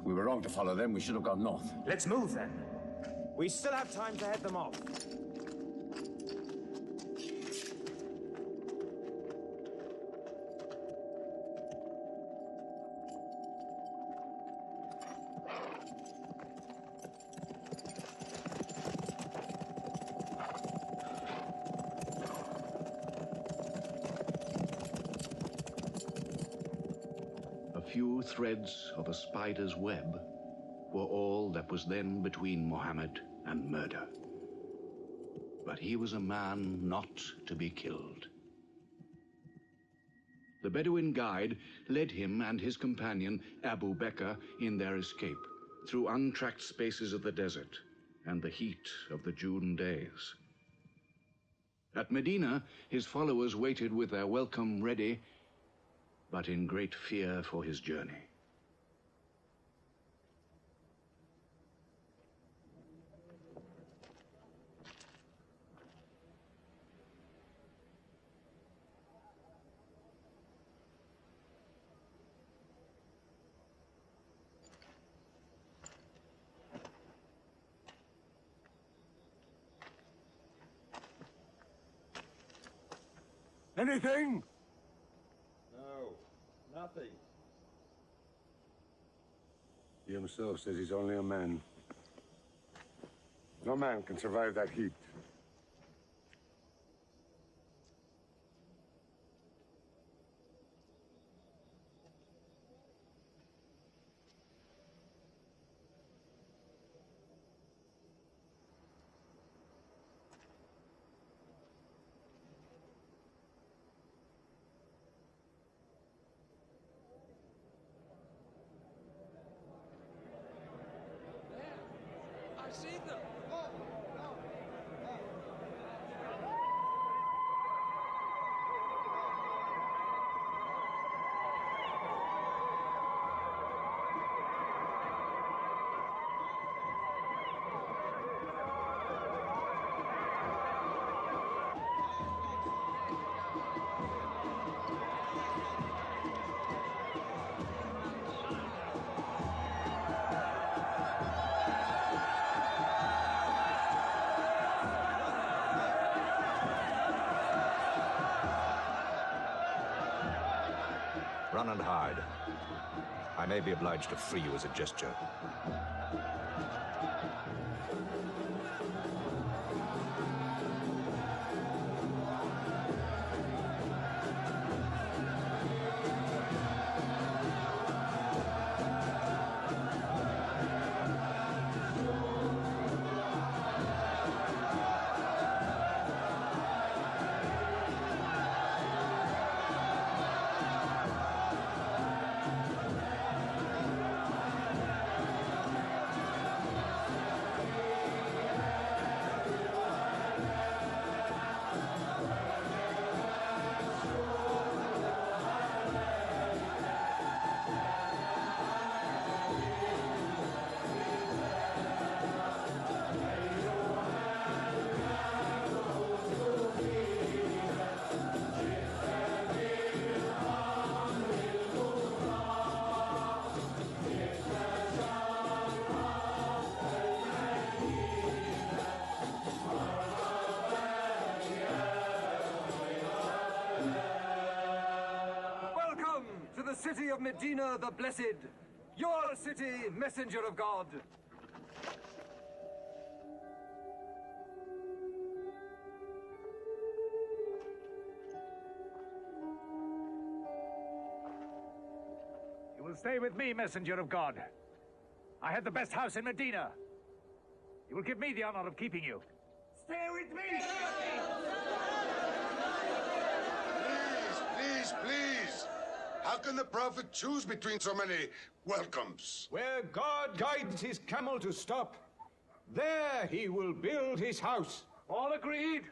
We were wrong to follow them. We should have gone north. Let's move then. We still have time to head them off. Few threads of a spider's web were all that was then between Mohammed and murder. But he was a man not to be killed. The Bedouin guide led him and his companion, Abu Bakr, in their escape through untracked spaces of the desert and the heat of the June days. At Medina, his followers waited with their welcome ready, but in great fear for his journey. Anything? Nothing. He himself says he's only a man. No man can survive that heat. See them. and hide. I may be obliged to free you as a gesture. City of Medina the Blessed, your city, messenger of God. You will stay with me, messenger of God. I had the best house in Medina. You will give me the honor of keeping you. Stay with me! Please. How can the Prophet choose between so many welcomes? Where God guides his camel to stop, there he will build his house. All agreed?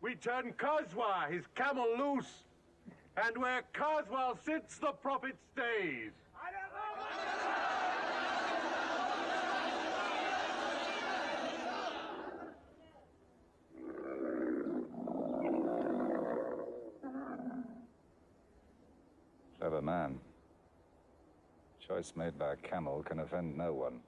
We turn Khazwa, his camel, loose. And where Khazwa sits, the Prophet stays. Clever man. Choice made by a camel can offend no one.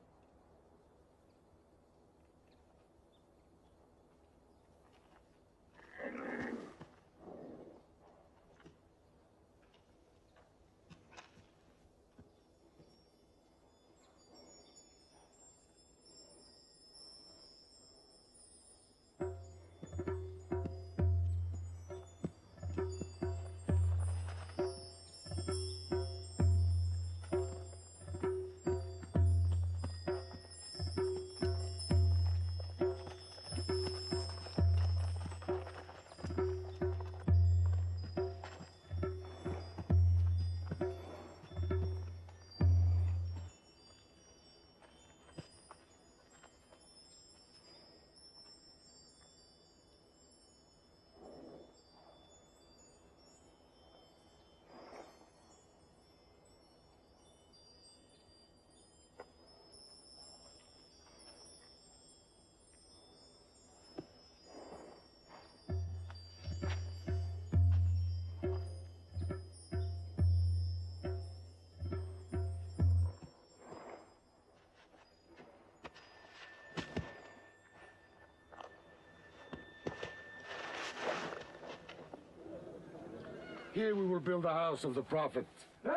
Here we will build the house of the Prophet. And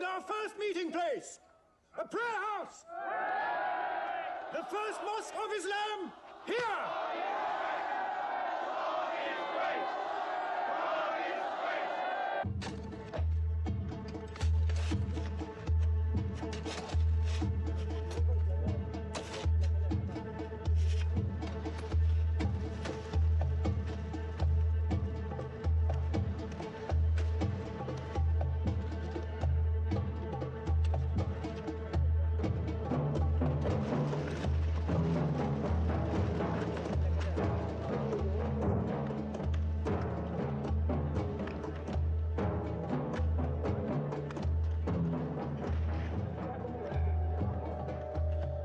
our first meeting place, a prayer house. The first mosque of Islam, here.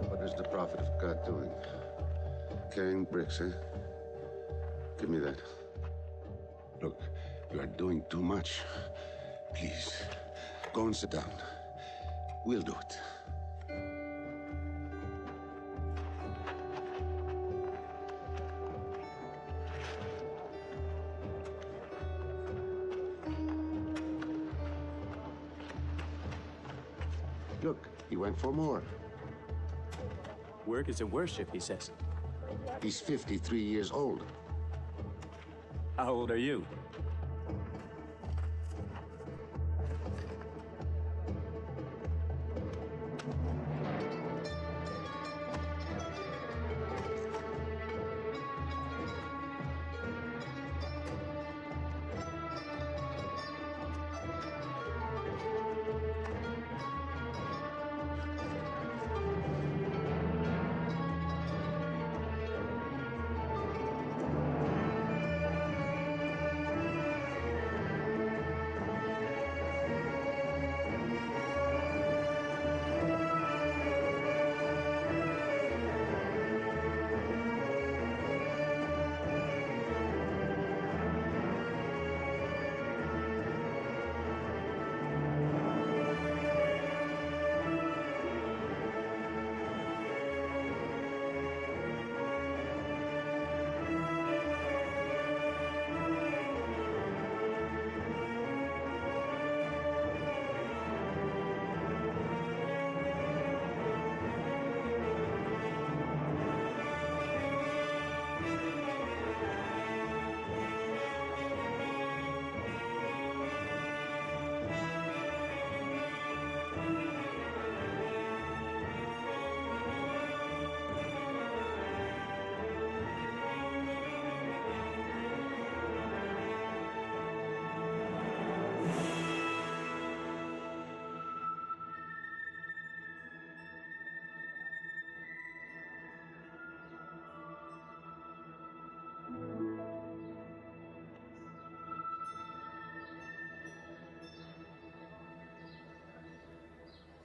What is the Prophet of God doing? Carrying bricks, eh? Give me that. Look, you are doing too much. Please, go and sit down. We'll do it. Look, he went for more. Work is a worship, he says. He's 53 years old. How old are you?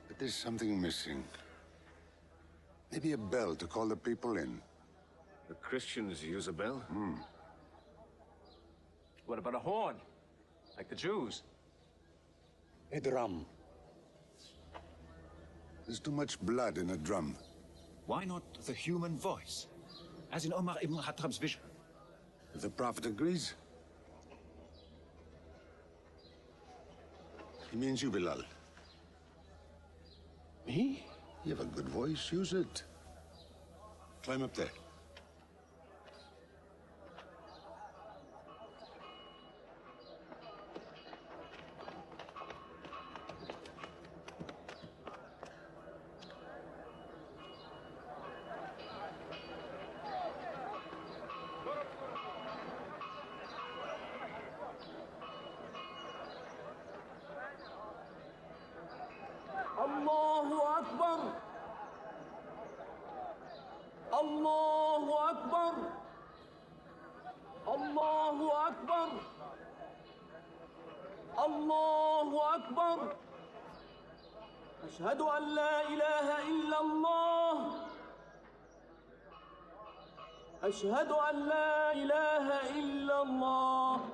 But there's something missing. Maybe a bell to call the people in. The Christians use a bell? What about a horn? Like the Jews? A drum. There's too much blood in a drum. Why not the human voice? As in Omar ibn Khattab's vision. If the Prophet agrees. He means you, Bilal. Me? You have a good voice. Use it. Climb up there. Allahu Akbar. Allahu Akbar. Allahu Akbar. Allahu Akbar. أشهد أن لا إله إلا الله. أشهد أن لا إله إلا الله.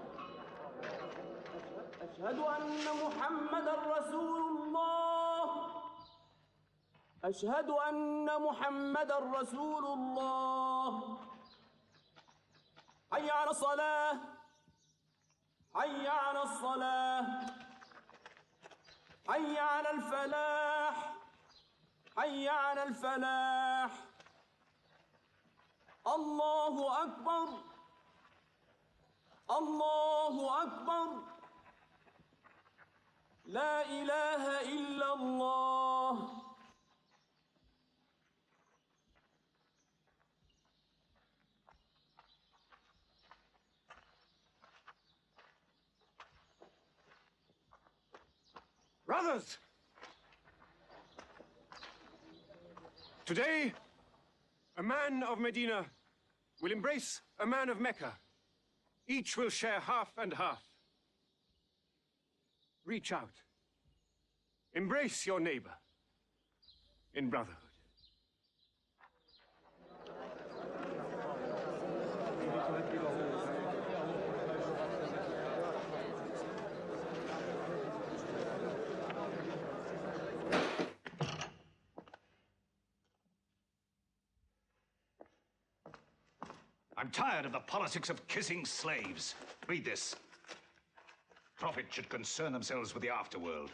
أشهد أن محمدًا رسول الله. أشهد أن محمدًا رسول الله. حي على الصلاة. حي على الصلاة. حي على الفلاح. حي على الفلاح. الله أكبر. الله أكبر. لا إله إلا الله. Brothers! Today, a man of Medina will embrace a man of Mecca. Each will share half and half. Reach out. Embrace your neighbor in brotherhood. I'm tired of the politics of kissing slaves. Read this. Prophets should concern themselves with the afterworld.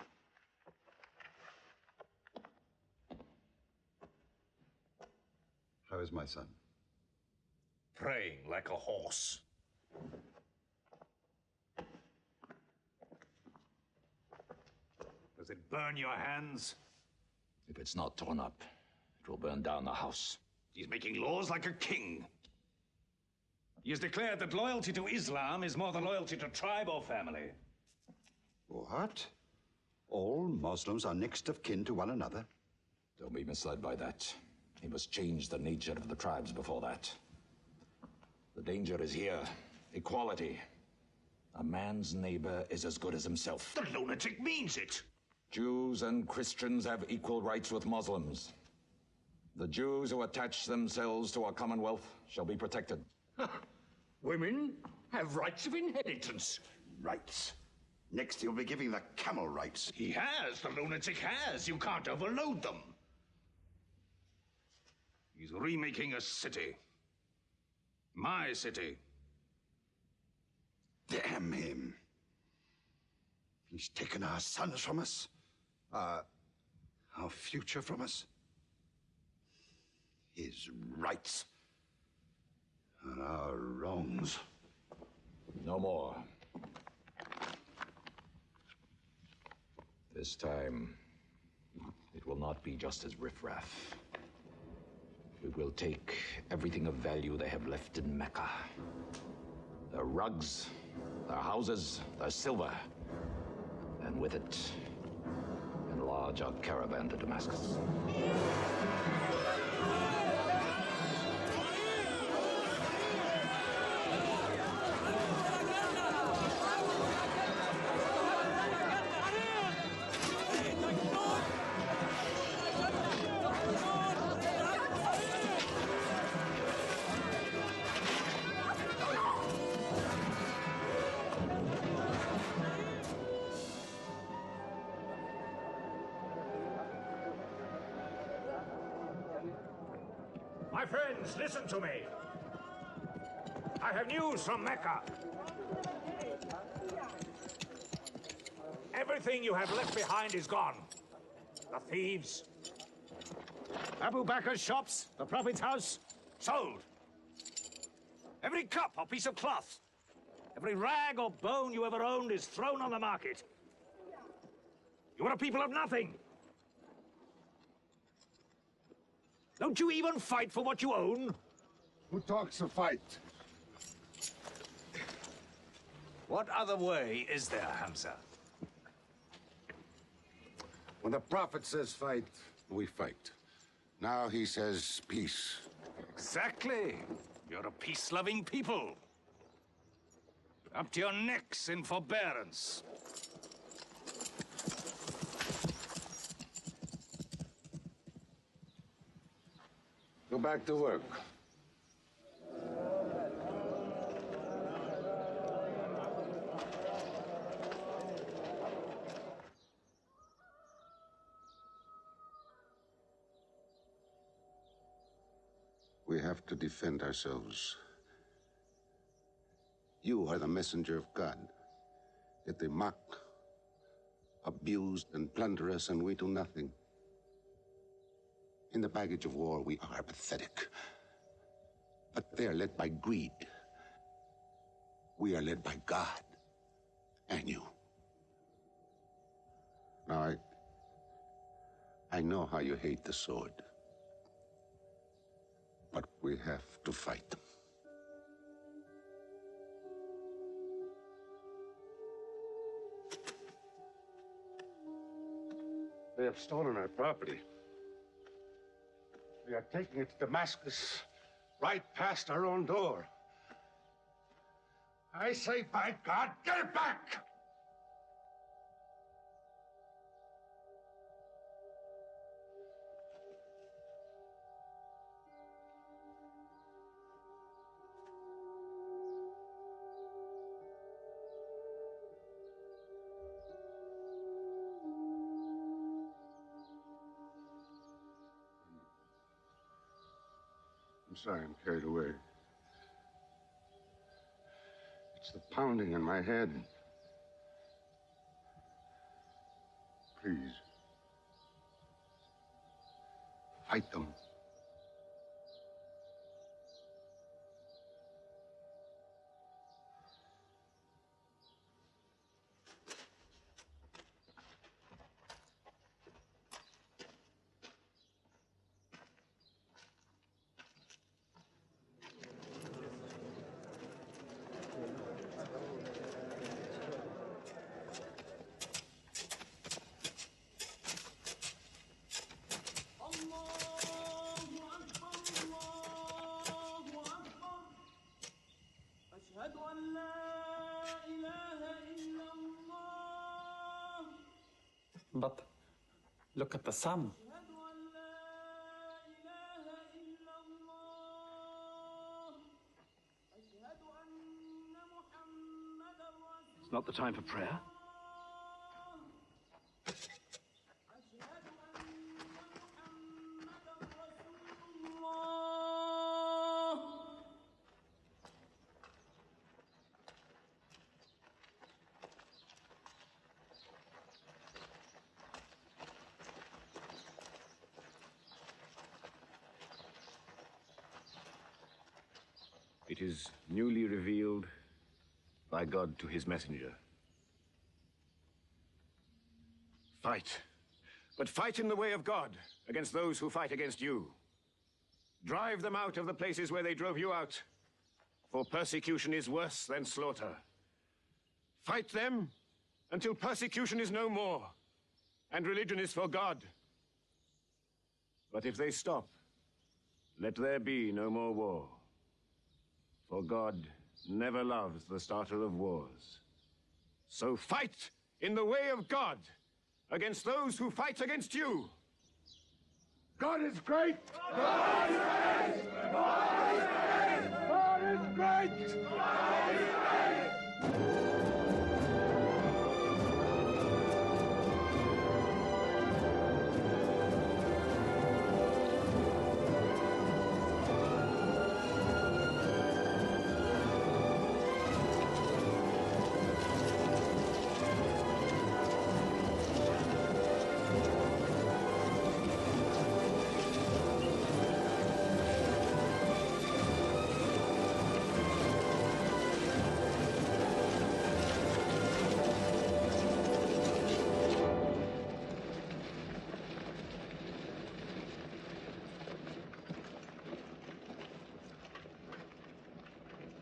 How is my son? Praying like a horse. Does it burn your hands? If it's not torn up, it will burn down the house. He's making laws like a king. He has declared that loyalty to Islam is more than loyalty to tribe or family. What? All Muslims are next of kin to one another? Don't be misled by that. He must change the nature of the tribes before that. The danger is here. Equality. A man's neighbor is as good as himself. The lunatic means it. Jews and Christians have equal rights with Muslims. The Jews who attach themselves to our commonwealth shall be protected. Women have rights of inheritance. Rights? Next he'll be giving the camel rights. He has. The lunatic has. You can't overload them. He's remaking a city. My city. Damn him. He's taken our sons from us. Our future from us. His rights. And our wrongs. No more. This time, it will not be just as riffraff. We will take everything of value they have left in Mecca. Their rugs, their houses, their silver. And with it, enlarge our caravan to Damascus. My friends, listen to me. I have news from Mecca. Everything you have left behind is gone. The thieves. Abu Bakr's shops, the Prophet's house, sold. Every cup or piece of cloth, every rag or bone you ever owned is thrown on the market. You are a people of nothing. Don't you even fight for what you own? Who talks of fight? What other way is there, Hamza? When the Prophet says fight, we fight. Now he says peace. Exactly. You're a peace-loving people. Up to your necks in forbearance. Go back to work. We have to defend ourselves. You are the messenger of God. Yet they mock, abuse, and plunder us, and we do nothing. In the baggage of war, we are pathetic. But they are led by greed. We are led by God and you. Now, I know how you hate the sword. But we have to fight them. They have stolen our property. We are taking it to Damascus, right past our own door. I say, by God, get it back! I'm sorry, I'm carried away. It's the pounding in my head. Please. Fight them. But look at the sun. It's not the time for prayer. It is newly revealed by God to his messenger. Fight. But fight in the way of God against those who fight against you. Drive them out of the places where they drove you out, for persecution is worse than slaughter. Fight them until persecution is no more, and religion is for God. But if they stop, let there be no more war. For God never loves the starter of wars. So fight in the way of God against those who fight against you. God is great! God is great! God is great! God is great! God is great!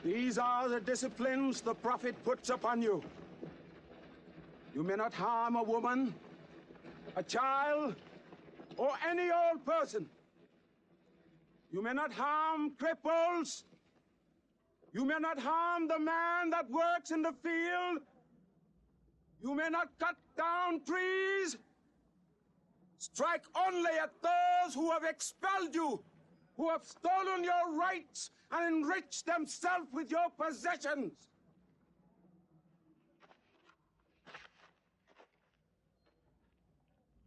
These are the disciplines the Prophet puts upon you. You may not harm a woman, a child, or any old person. You may not harm cripples. You may not harm the man that works in the field. You may not cut down trees. Strike only at those who have expelled you, who have stolen your rights and enriched themselves with your possessions.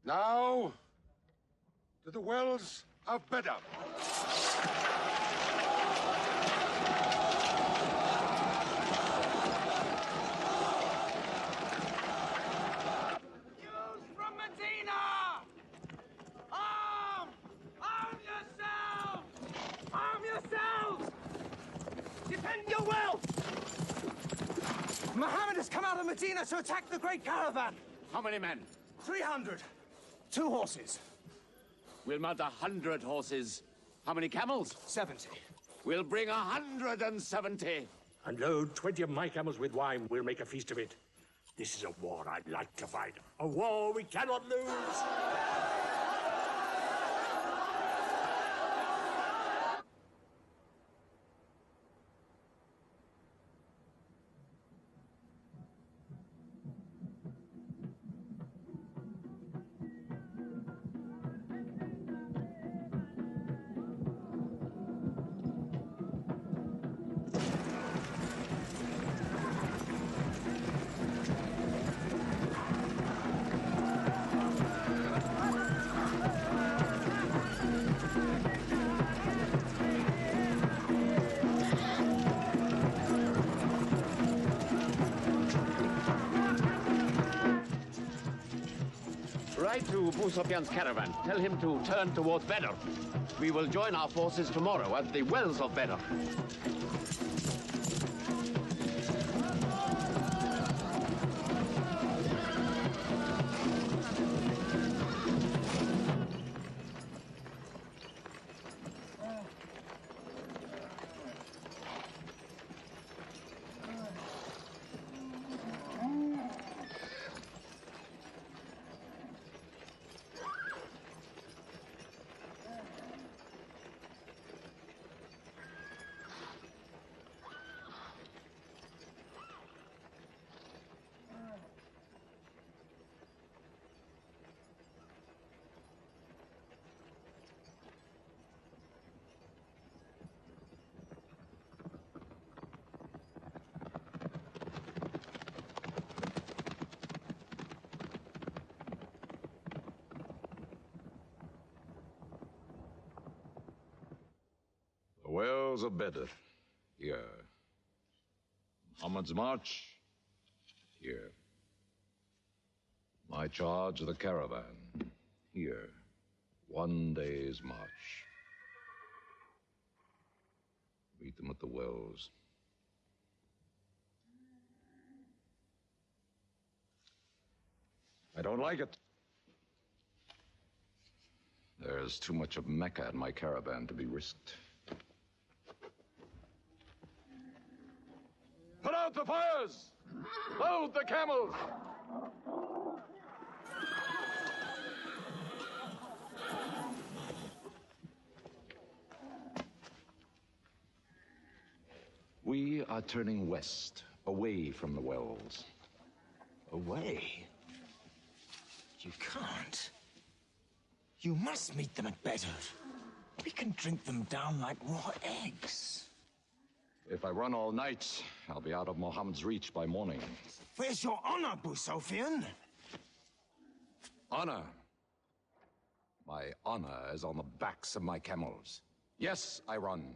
Now, to the wells of Bedr. From Medina! Arm! Arm yourselves! Arm yourselves! Defend your wealth! Muhammad has come out of Medina to attack the great caravan. How many men? 300. 2 horses. We'll mount 100 horses. How many camels? 70. We'll bring 170. And load 20 of my camels with wine. We'll make a feast of it. This is a war I'd like to fight. A war we cannot lose. Write to Abu Sufyan's caravan. Tell him to turn towards Bedr. We will join our forces tomorrow at the wells of Bedr. Wells of Bedr. Here. Muhammad's March. Here. My charge of the caravan. Here. 1 day's march. Meet them at the wells. I don't like it. There's too much of Mecca in my caravan to be risked. Put out the fires! Load the camels! We are turning west, away from the wells. Away? You can't. You must meet them at Bedr. We can drink them down like raw eggs. If I run all night, I'll be out of Muhammad's reach by morning. Where's your honor, Abu Sufyan? Honor? My honor is on the backs of my camels. Yes, I run.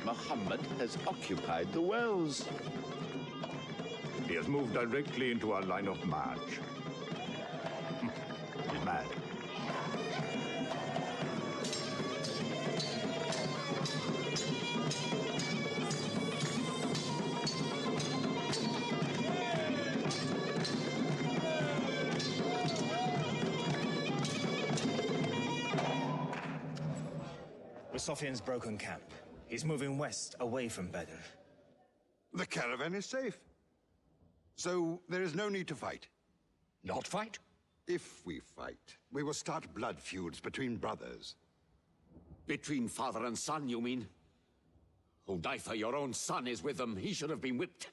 Muhammad has occupied the wells. He has moved directly into our line of march. He's mad. Sufyan's broken camp. He's moving west, away from Bedr. The caravan is safe. So there is no need to fight. Not fight? If we fight, we will start blood feuds between brothers. Between father and son, you mean? Hudayfa, your own son, is with them. He should have been whipped.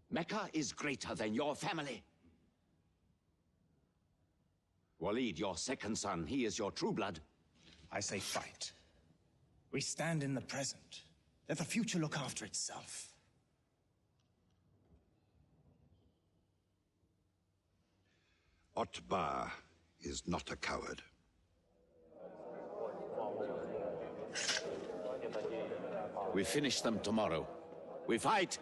Mecca is greater than your family. Walid, your second son, he is your true blood. I say fight. We stand in the present. Let the future look after itself. Otbah is not a coward. We finish them tomorrow. We fight!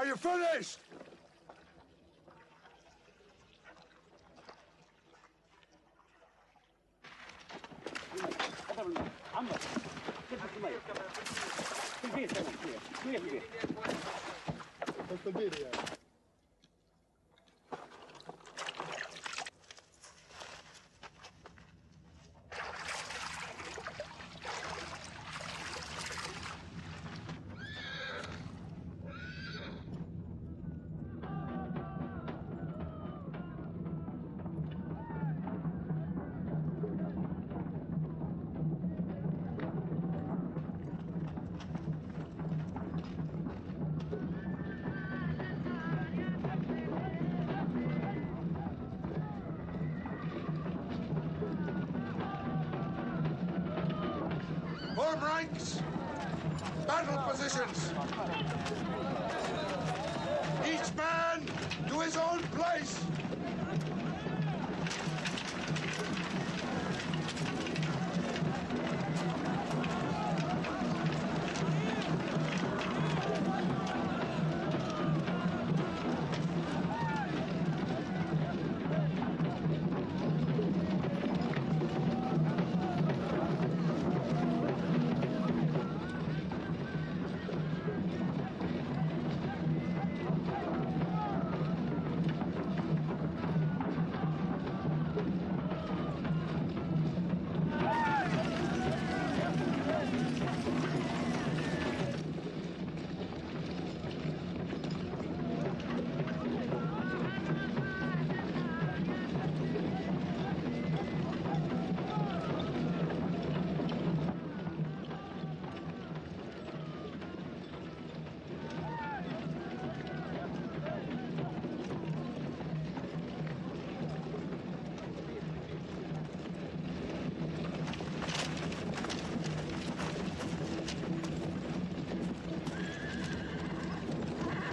Are you finished? Form ranks! Battle positions! Each man to his own place!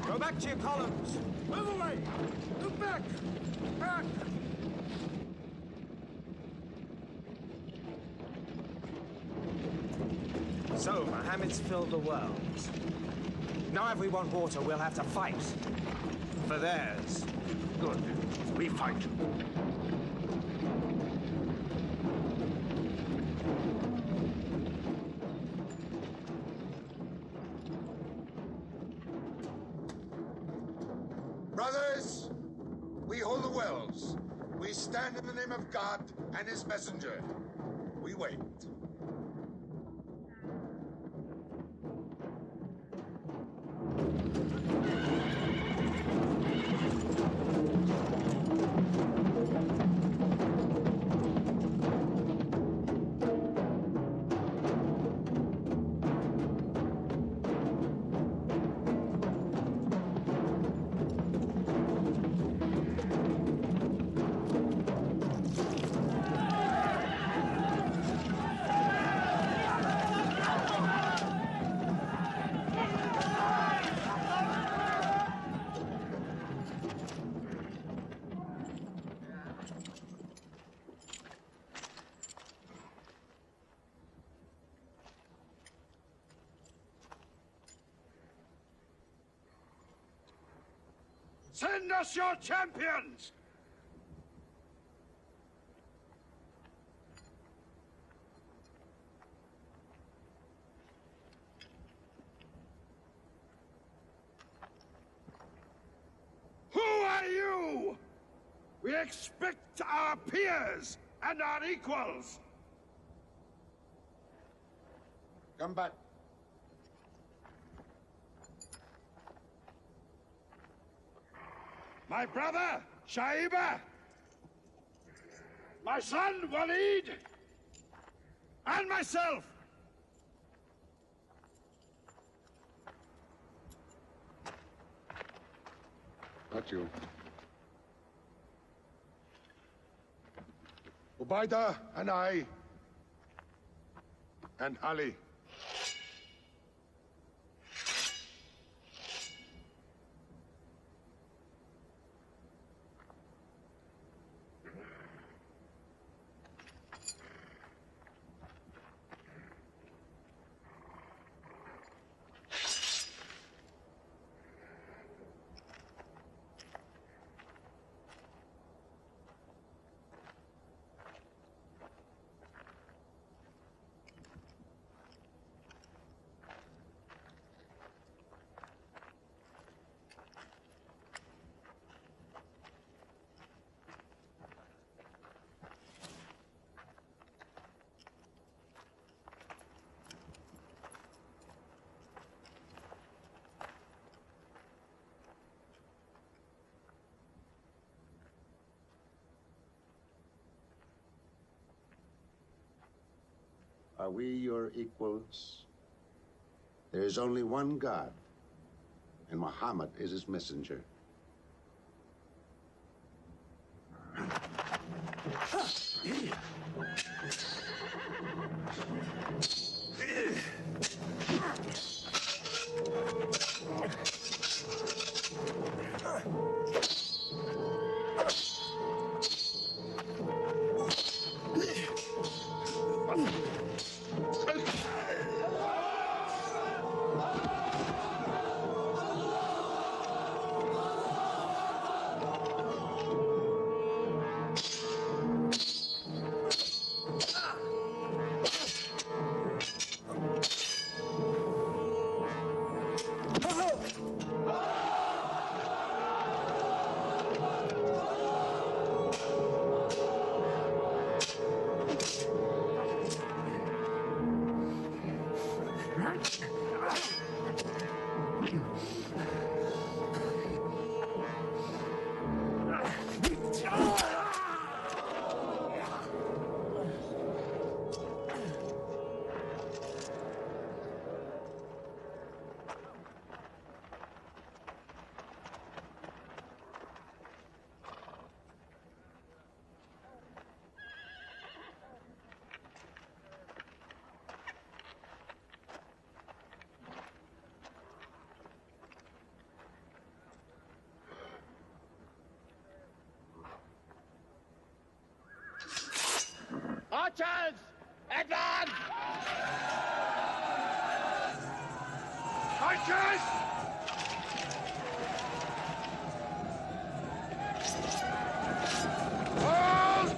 Go back to your columns. Move away! Move back! Back! So, Mohammed's filled the world. Now if we want water, we'll have to fight. For theirs. Good. We fight. Brothers, we hold the wells. We stand in the name of God and his messenger. We wait. Send us your champions! Who are you? We expect our peers and our equals. Come back. My brother, Shaiba. My son, Walid. And myself. Not you. Ubaidah and I. And Ali. Are we your equals? There is only one God, and Muhammad is his messenger. Archers! Advance! Archers! Hold!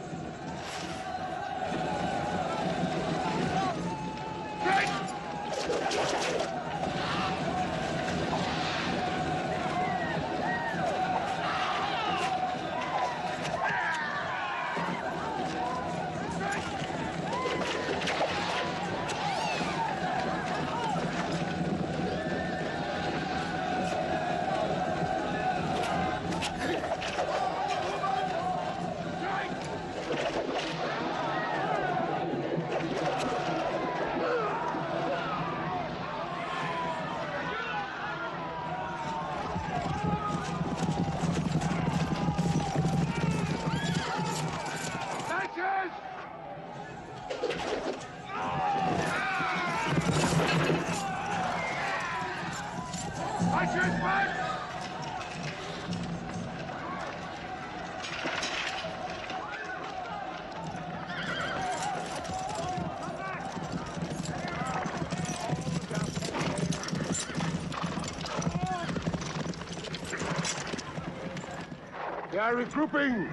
They are regrouping!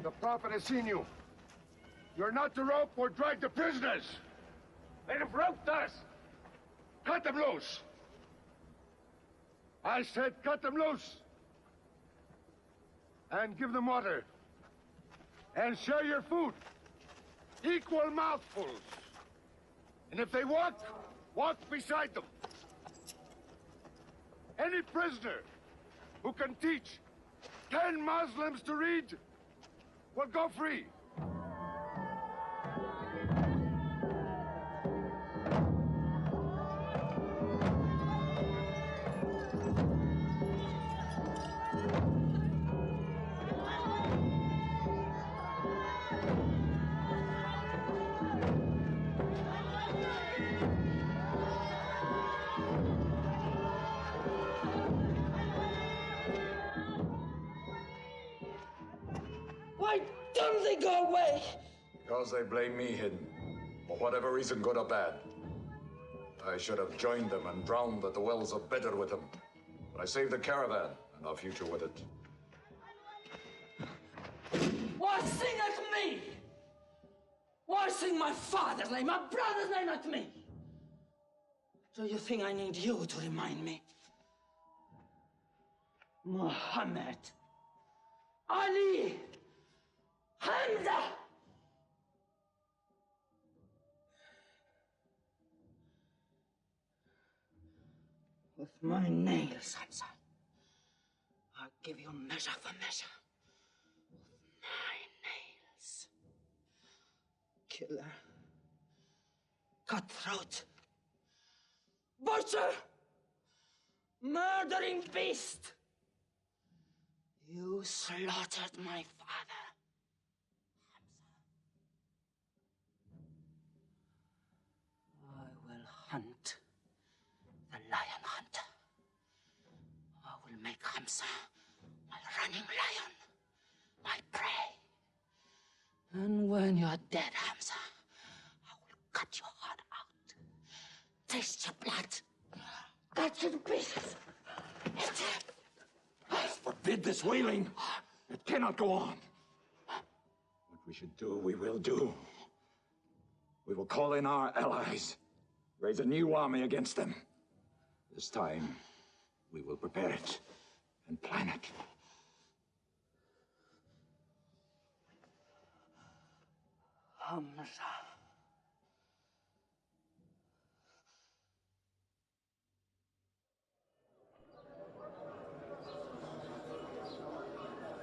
The Prophet has seen you. You're not to rope or drag the prisoners. They have roped us. Cut them loose. I said cut them loose. And give them water. And share your food. Equal mouthfuls. And if they walk, walk beside them. Any prisoner who can teach 10 Muslims to read will go free. Why don't they go away? Because they blame me, Hidden. For whatever reason, good or bad. I should have joined them and drowned at the wells of Bedr with them. But I saved the caravan and our future with it. Why sing at me? Why sing my father's name, my brother's name at me? Do you think I need you to remind me? Muhammad, Ali, Hamza. With my nails, Hamza, I'll give you measure for measure. With my nails. Killer. Cutthroat. Butcher. Murdering beast. You slaughtered my father, Hamza. I will hunt the lion hunter. I will make Hamza my running lion, my prey. And when you are dead, Hamza, I will cut your heart out, taste your blood, cut you to pieces, eat it. Forbid this wailing. It cannot go on. What we should do, we will do. We will call in our allies, raise a new army against them. This time, we will prepare it and plan it. Hamza.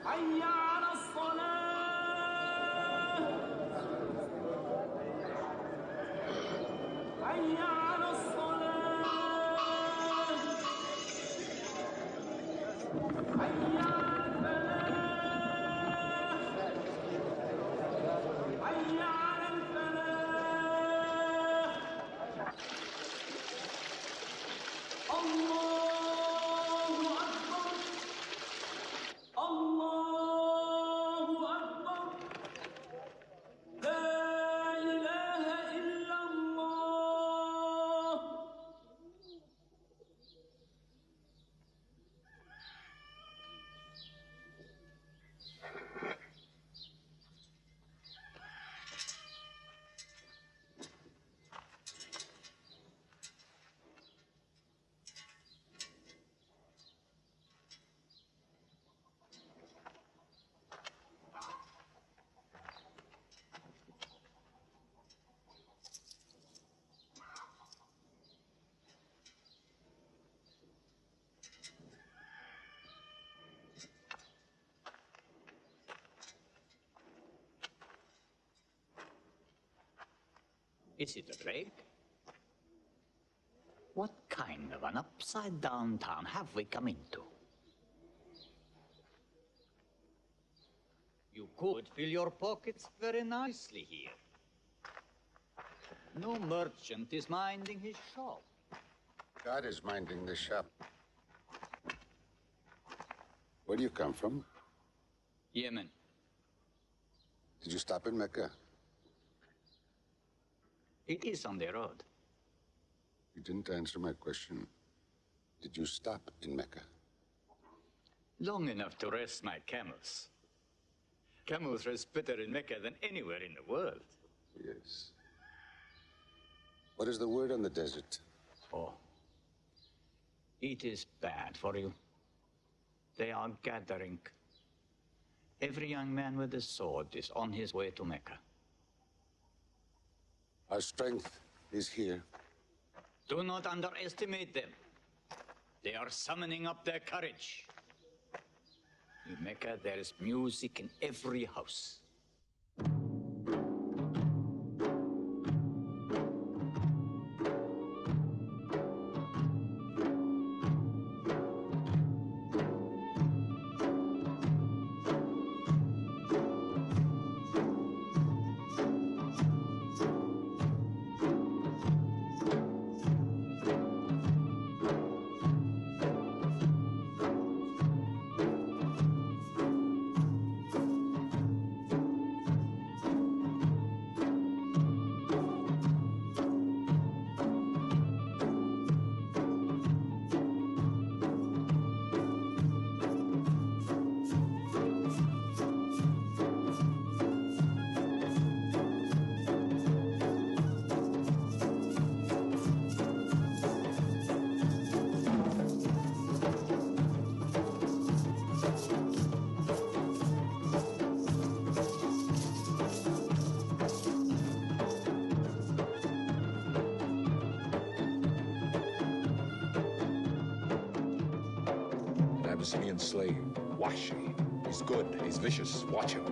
حي على الصلاة حي على الصلاة حي على الفلاح حي على الفلاح الله أكبر الله أكبر لا إله إلا الله. Is it a plague? What kind of an upside-down town have we come into? You could fill your pockets very nicely here. No merchant is minding his shop. God is minding this shop. Where do you come from? Yemen. Did you stop in Mecca? It is on the road. You didn't answer my question. Did you stop in Mecca? Long enough to rest my camels. Camels rest better in Mecca than anywhere in the world. Yes. What is the word on the desert? Oh. It is bad for you. They are gathering. Every young man with a sword is on his way to Mecca. Our strength is here. Do not underestimate them. They are summoning up their courage. In Mecca, there is music in every house. Abyssinian slave, Washi. He's good, he's vicious. Watch him.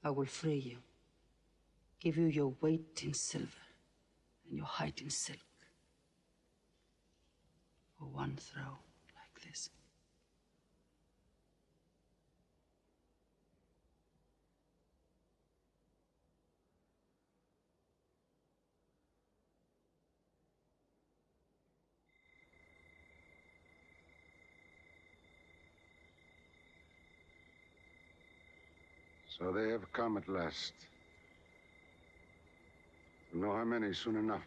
I will free you, give you your weight in silver and your height in silk for one throw like this. So they have come at last. We'll know how many soon enough.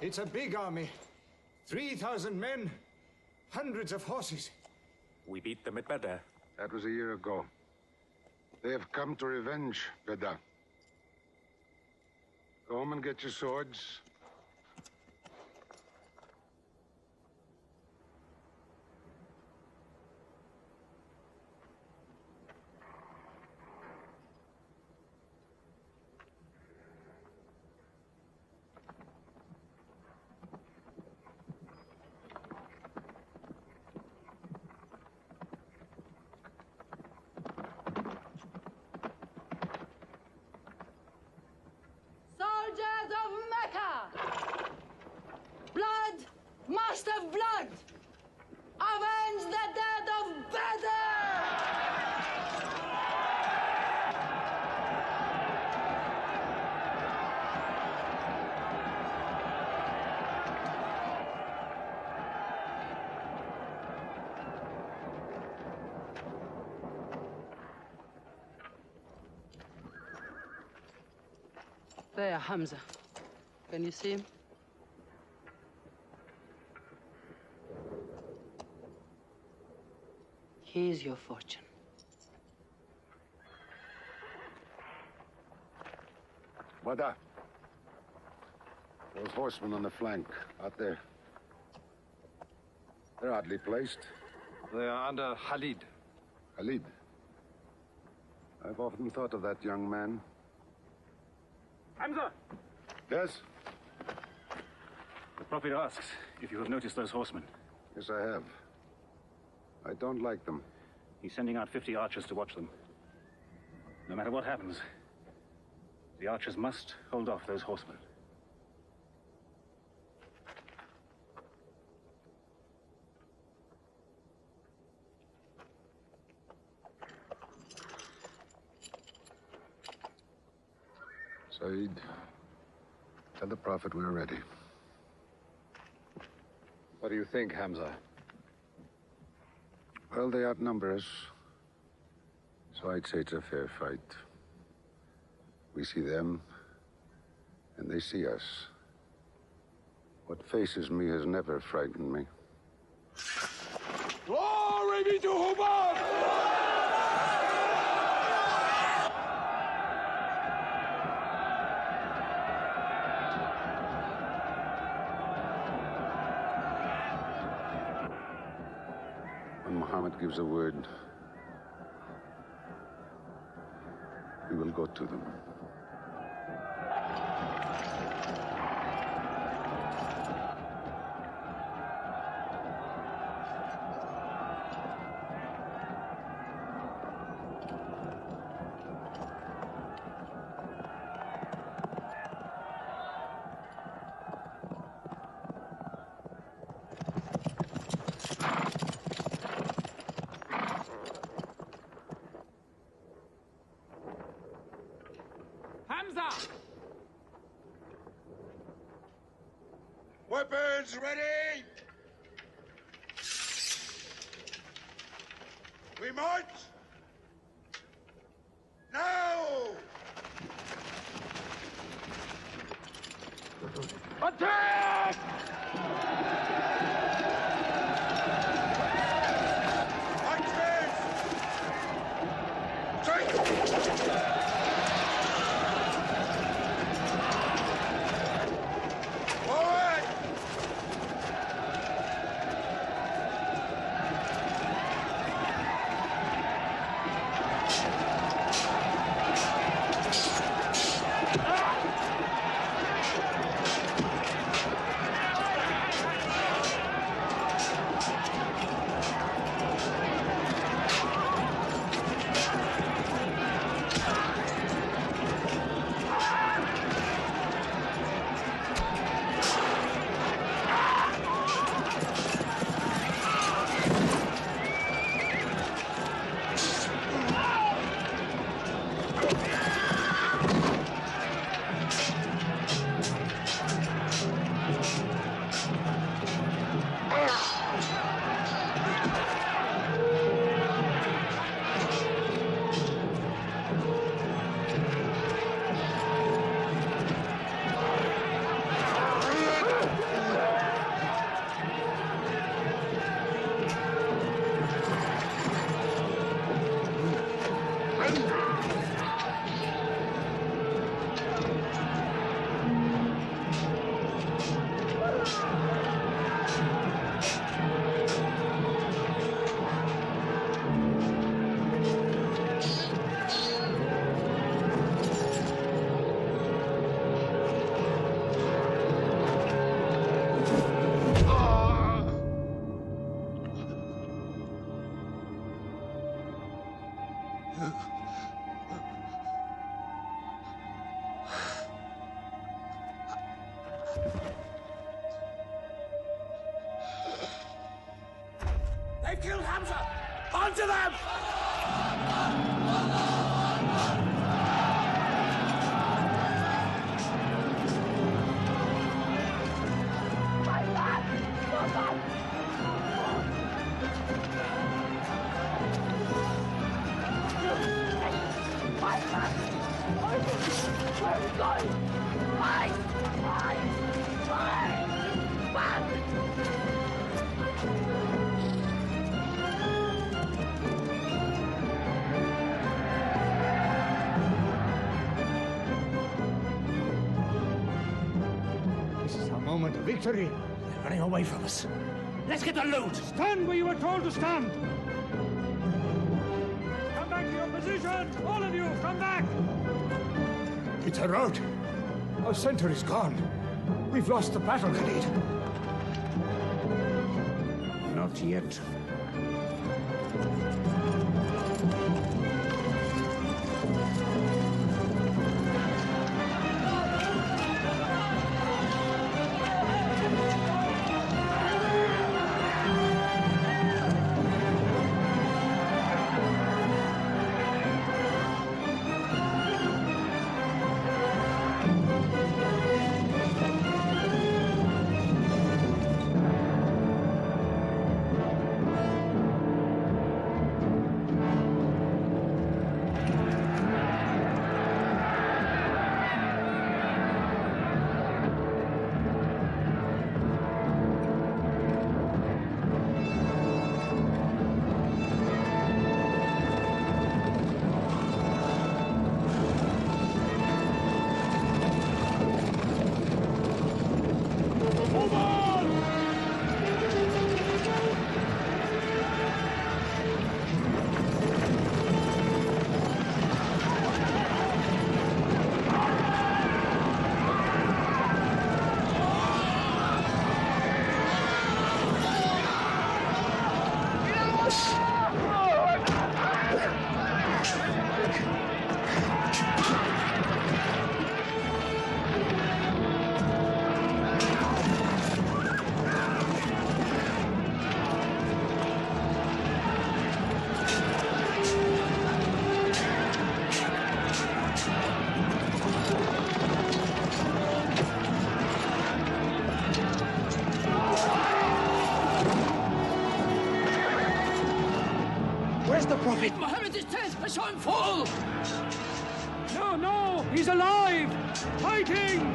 It's a big army. 3,000 men, hundreds of horses. We beat them at Badr. That was a year ago. They have come to revenge, Badr. Go home and get your swords. Soldiers of Mecca! Blood must have blood! Avenge the dead of Badr! There, Hamza. Can you see him? Here's your fortune. Wada. Those horsemen on the flank, out there. They're oddly placed. They are under Khalid. Khalid? I've often thought of that young man. Hamza! Yes? The Prophet asks if you have noticed those horsemen. Yes, I have. I don't like them. He's sending out 50 archers to watch them. No matter what happens, the archers must hold off those horsemen. Saeed, tell the Prophet we're ready. What do you think, Hamza? Well, they outnumber us. So I'd say it's a fair fight. We see them, and they see us. What faces me has never frightened me. Glory be to Hubbard! When Muhammad gives a word, we will go to them. Hamza! Weapons ready! We march! Now! Attack! They've killed Hamza! Onto them! My son! Where are you going? moment of victory. They're running away from us. Let's get the loot! Stand where you were told to stand! Come back to your position! All of you, come back! It's a rout. Our center is gone. We've lost the battle, Khalid. Not yet. Where's the Prophet? Muhammad is dead! I saw him fall! No, no! He's alive! Fighting!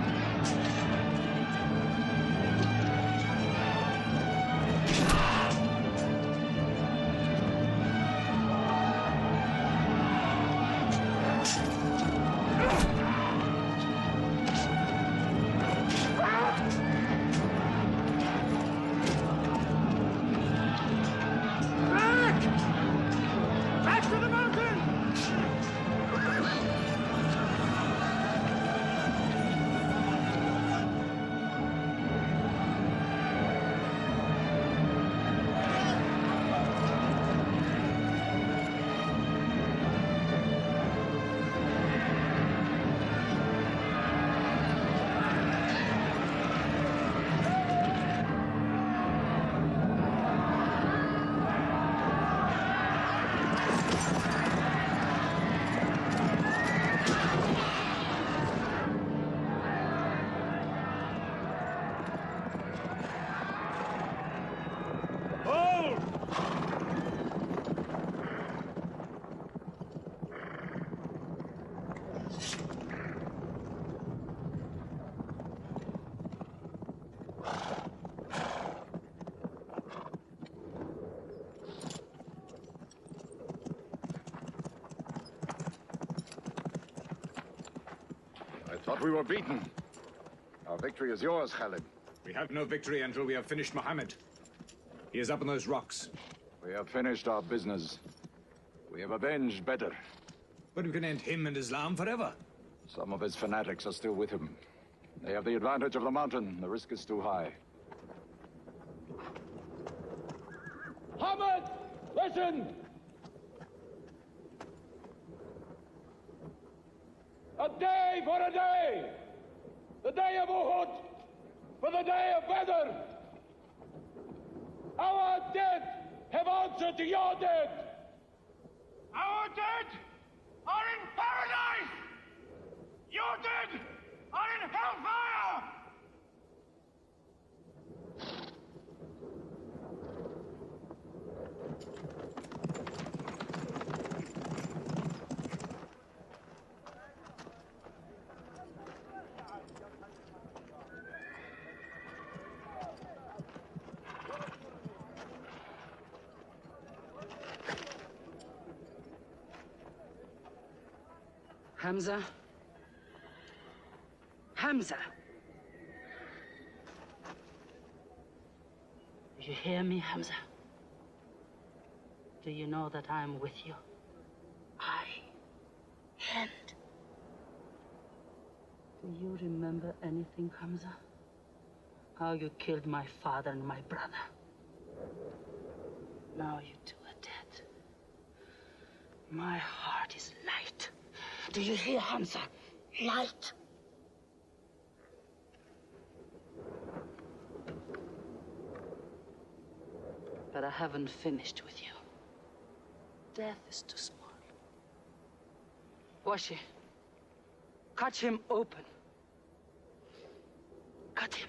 Thought we were beaten. Our victory is yours, Khalid. We have no victory until we have finished Muhammad. He is up on those rocks. We have finished our business. We have avenged Badr. But we can end him and Islam forever. Some of his fanatics are still with him. They have the advantage of the mountain. The risk is too high. Muhammad, listen! A day for a day! The day of Uhud for the day of Badr! Our dead have answered to your dead! Our dead are in paradise! Your dead are in hellfire! Hamza? Hamza! Do you hear me, Hamza? Do you know that I'm with you? And do you remember anything, Hamza? How you killed my father and my brother. Now you two are dead. My heart is light. Do you hear, Hamza? Light. But I haven't finished with you. Death is too small. Washi, cut him open. Cut him.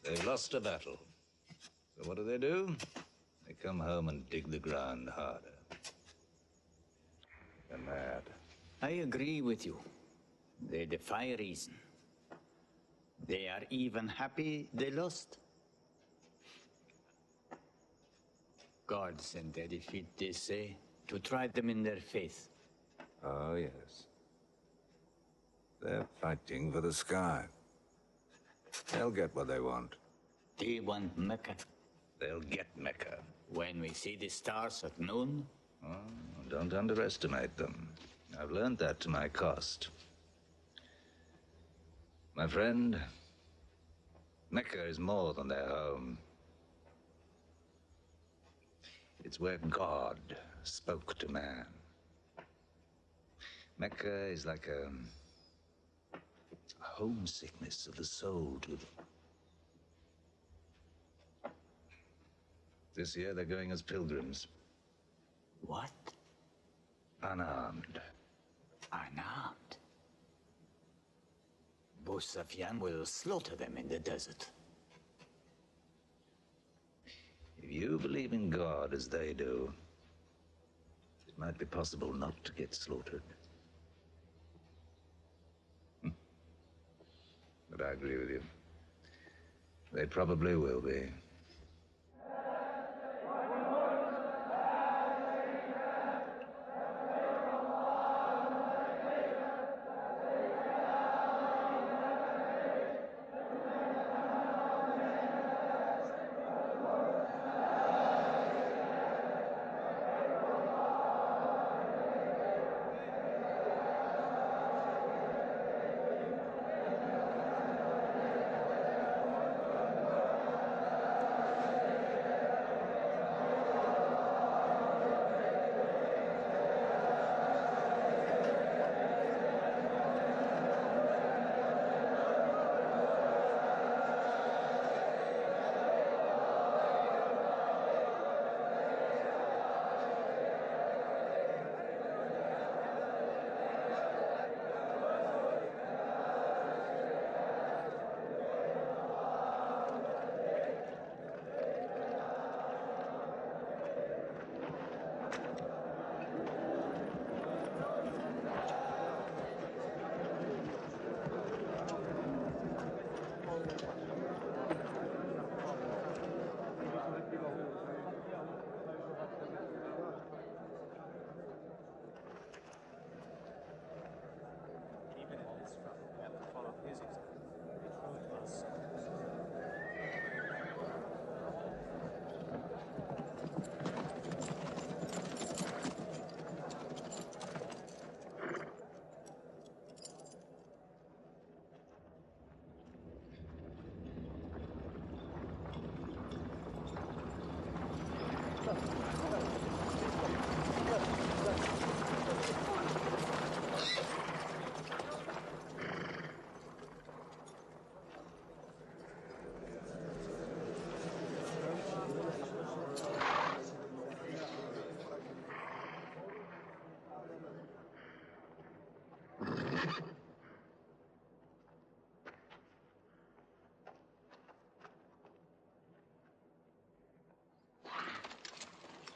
They've lost a battle. So what do? They come home and dig the ground harder. They're mad. I agree with you. They defy reason. They are even happy they lost. God sent their defeat, they say, to try them in their faith. Oh, yes. They're fighting for the sky. They'll get what they want. They want Mecca. They'll get Mecca. When we see the stars at noon? Oh, don't underestimate them. I've learned that to my cost. My friend, Mecca is more than their home. It's where God spoke to man. Mecca is like a homesickness of the soul to them. This year they're going as pilgrims. What? Unarmed. Unarmed? Abu Sufyan will slaughter them in the desert. If you believe in God as they do, it might be possible not to get slaughtered. But I agree with you. They probably will be.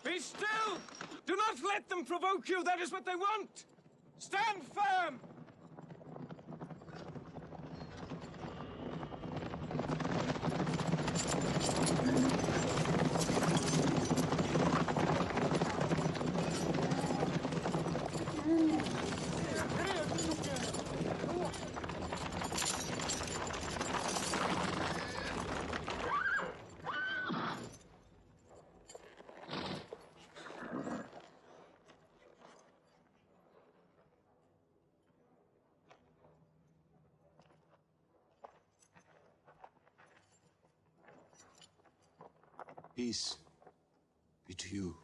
Be still! Do not let them provoke you. That is what they want. Stand firm. Peace be to you.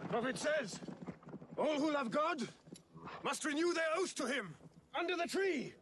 Prophet says, all who love God must renew their oath to him under the tree.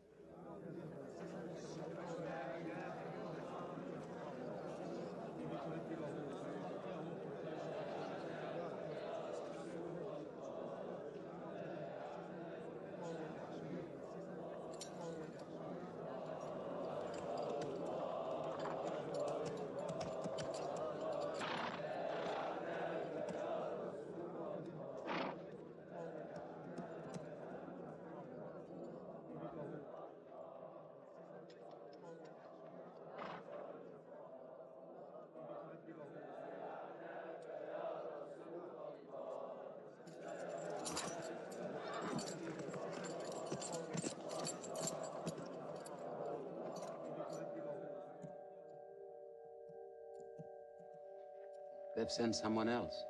They've sent someone else.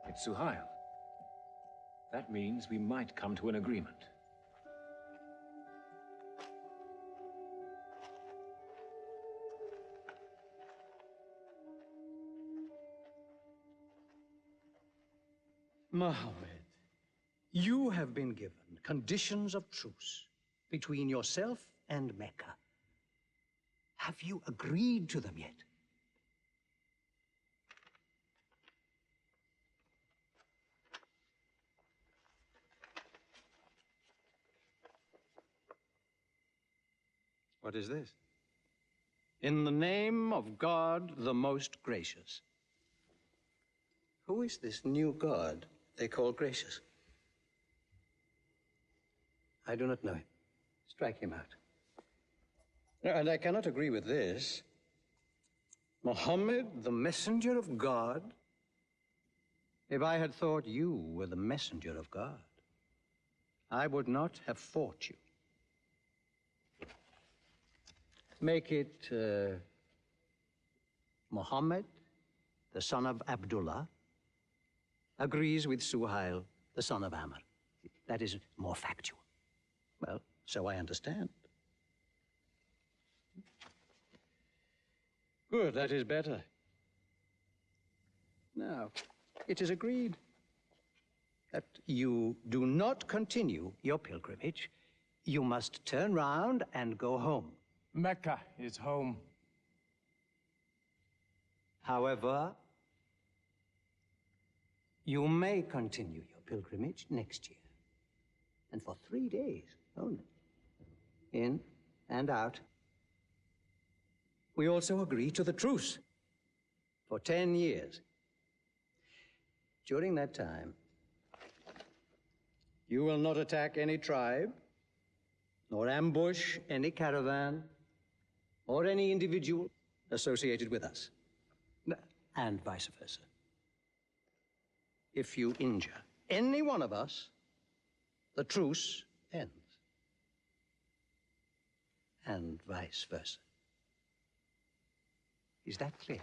It's Suhail. That means we might come to an agreement. Mohammed, you have been given conditions of truce between yourself and Mecca. Have you agreed to them yet? What is this? In the name of God, the most gracious. Who is this new God they call gracious? I do not know him. Strike him out. And I cannot agree with this. Muhammad, the messenger of God? If I had thought you were the messenger of God, I would not have fought you. Make it Muhammad, the son of Abdullah, agrees with Suhail, the son of Amr. That is more factual. Well, so I understand. Good, that is better. Now, it is agreed that you do not continue your pilgrimage. You must turn round and go home. Mecca is home. However, you may continue your pilgrimage next year, and for 3 days only, in and out. We also agree to the truce for 10 years. During that time, you will not attack any tribe, nor ambush any caravan, or any individual associated with us, and vice versa. If you injure any one of us, the truce ends, and vice versa. Is that clear?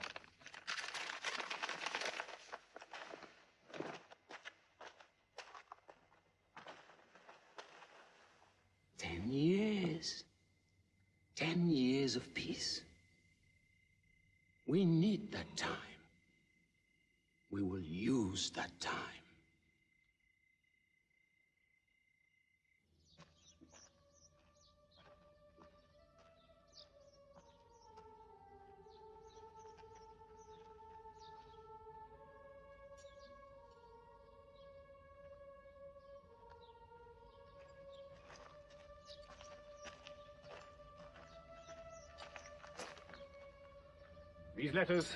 10 years of peace. We need that time. We will use that time. These letters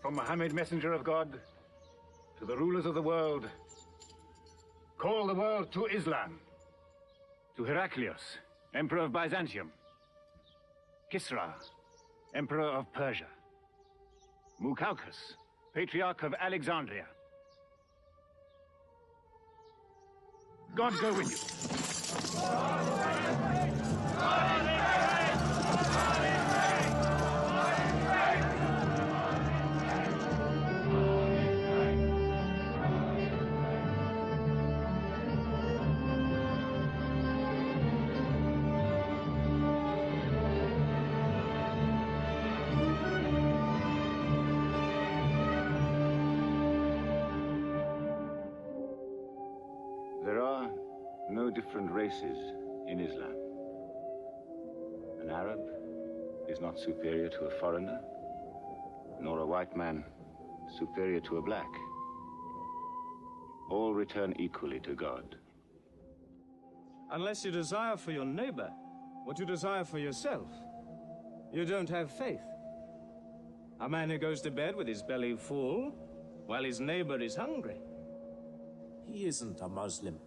from Muhammad, messenger of God, to the rulers of the world, call the world to Islam. To Heraclius, emperor of Byzantium. Kisra, emperor of Persia. Mukaukis, patriarch of Alexandria. God go with you. There are no different races in Islam. An Arab is not superior to a foreigner, nor a white man superior to a black. All return equally to God. Unless you desire for your neighbor what you desire for yourself, you don't have faith. A man who goes to bed with his belly full while his neighbor is hungry. He isn't a Muslim.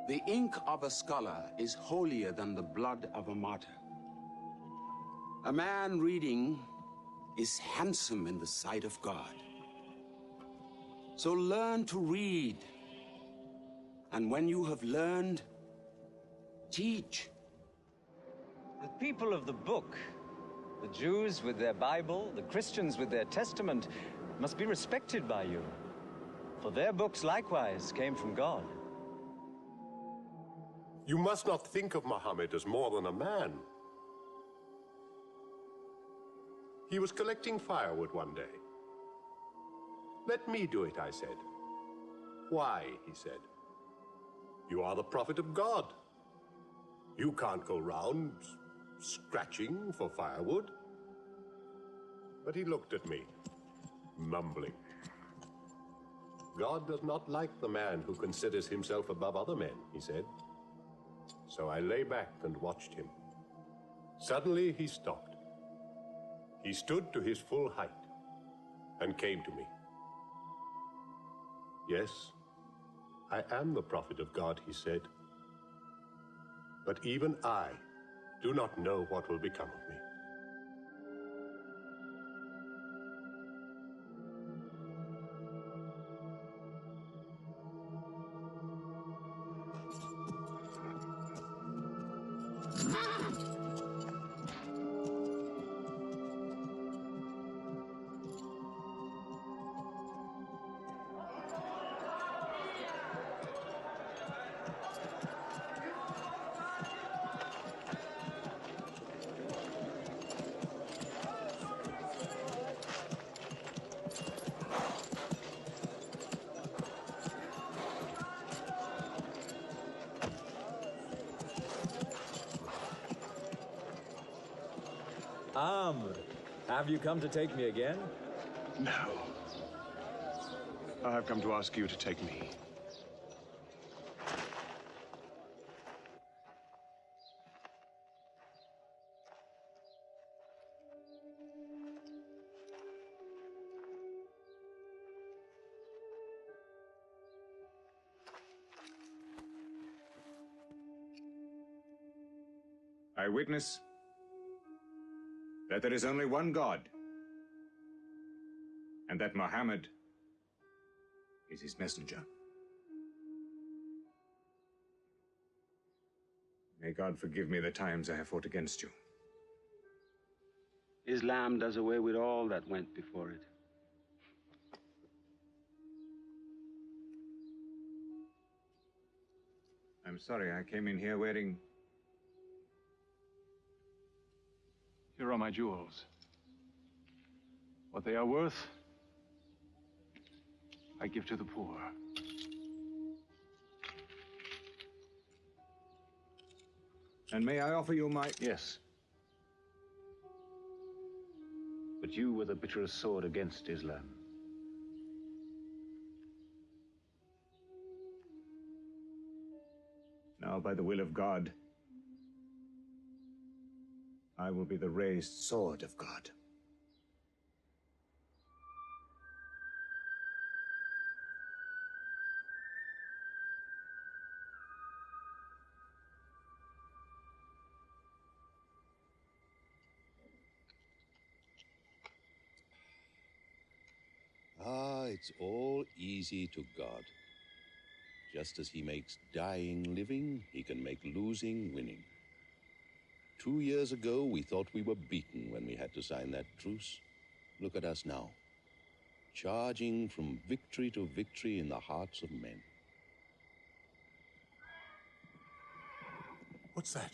The ink of a scholar is holier than the blood of a martyr. A man reading is handsome in the sight of God. So learn to read. And when you have learned, teach. The people of the book, the Jews with their Bible, the Christians with their Testament, must be respected by you. For their books likewise came from God. You must not think of Muhammad as more than a man. He was collecting firewood one day. Let me do it, I said. Why, he said. You are the prophet of God. You can't go round scratching for firewood. But he looked at me, mumbling. God does not like the man who considers himself above other men, he said. So I lay back and watched him. Suddenly he stopped. He stood to his full height and came to me. Yes, I am the prophet of God, he said. But even I do not know what will become of me. Amr, have you come to take me again? No. I've come to ask you to take me. I witness that there is only one God, and that Muhammad is his messenger. May God forgive me the times I have fought against you. Islam does away with all that went before it. I'm sorry, I came in here wearing Here are my jewels. What they are worth, I give to the poor. And may I offer you my... Yes. But you were the bitterest sword against Islam. Now, by the will of God, I will be the raised sword of God. Ah, it's all easy to God. Just as he makes dying living, he can make losing winning. 2 years ago, we thought we were beaten when we had to sign that truce. Look at us now, charging from victory to victory in the hearts of men. What's that?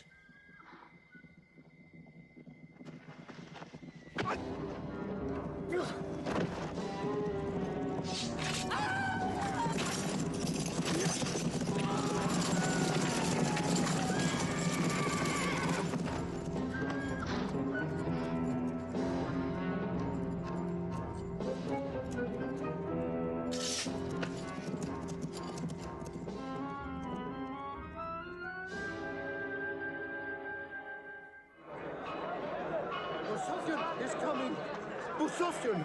Busofyan is coming! Busofyan!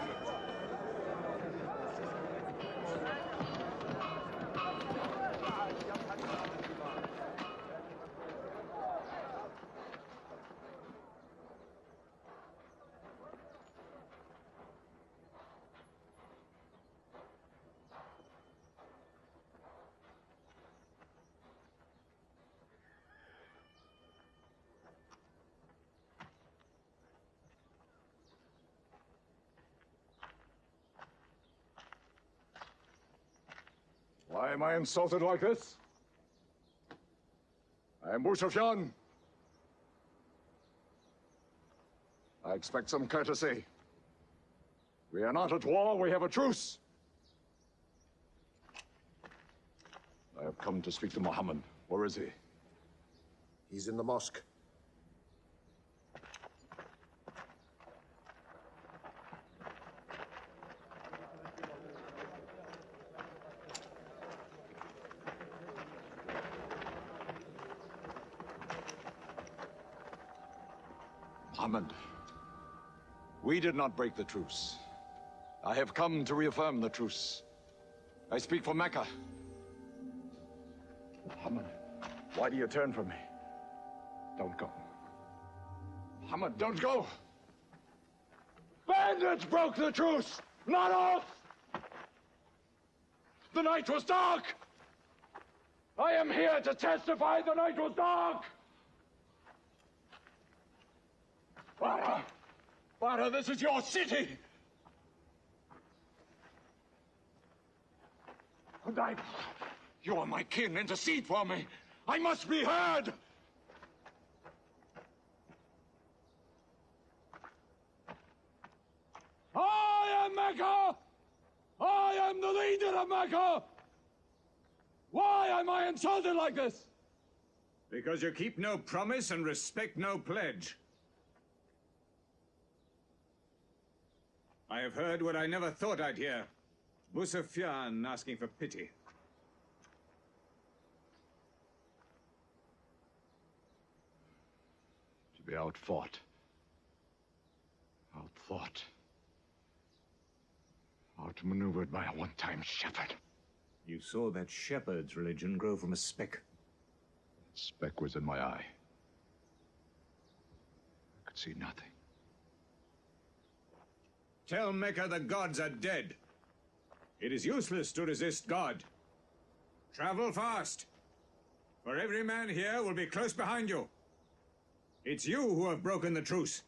Why am I insulted like this? I am Busofyan. I expect some courtesy. We are not at war, we have a truce. I have come to speak to Muhammad. Where is he? He's in the mosque. Muhammad, we did not break the truce. I have come to reaffirm the truce. I speak for Mecca. Muhammad, why do you turn from me? Don't go. Muhammad, don't go! Bandits broke the truce, not us! The night was dark! I am here to testify the night was dark! Bara, this is your city! And you are my kin, intercede for me! I must be heard! I am Mecca! I am the leader of Mecca! Why am I insulted like this? Because you keep no promise and respect no pledge. I have heard what I never thought I'd hear. Busofyan asking for pity. To be outfought. Outthought. Outmaneuvered by a one-time shepherd. You saw that shepherd's religion grow from a speck. That speck was in my eye. I could see nothing. Tell Mecca the gods are dead. It is useless to resist God. Travel fast, for every man here will be close behind you. It's you who have broken the truce.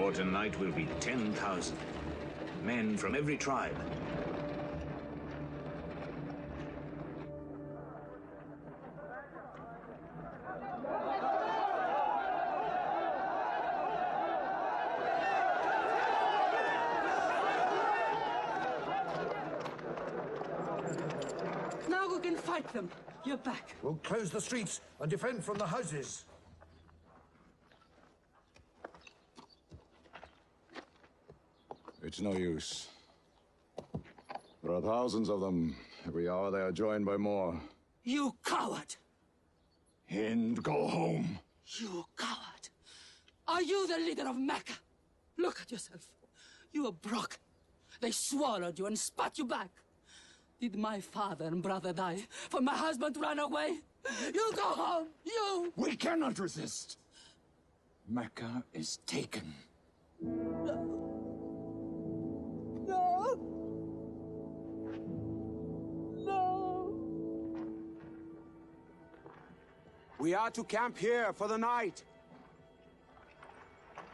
war tonight will be 10,000. Men from every tribe. Now we can fight them. You're back. We'll close the streets and defend from the houses. It's no use. There are thousands of them. Every hour they are joined by more. You coward! Hind, go home. You coward! Are you the leader of Mecca? Look at yourself. You are broken. They swallowed you and spat you back. Did my father and brother die? For my husband ran away? You go home! You! We cannot resist. Mecca is taken. No! No! We are to camp here for the night.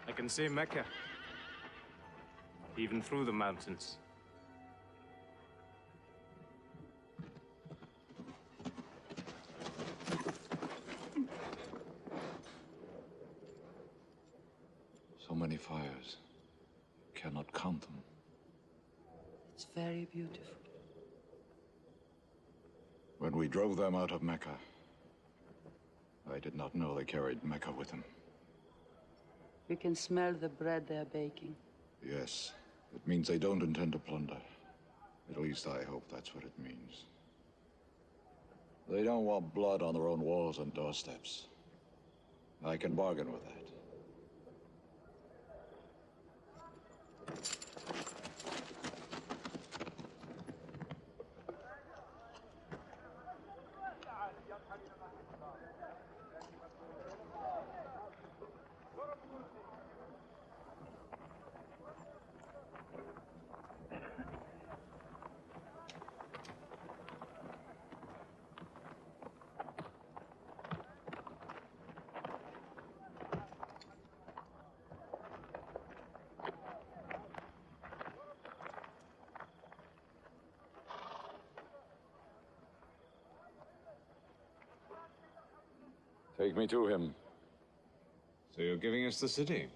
I can see Mecca. Even through the mountains. So many fires. You cannot count them. It's very beautiful. When we drove them out of Mecca, I did not know they carried Mecca with them. We can smell the bread they're baking. Yes, it means they don't intend to plunder. At least I hope that's what it means. They don't want blood on their own walls and doorsteps. I can bargain with that. Take me to him. So you're giving us the city?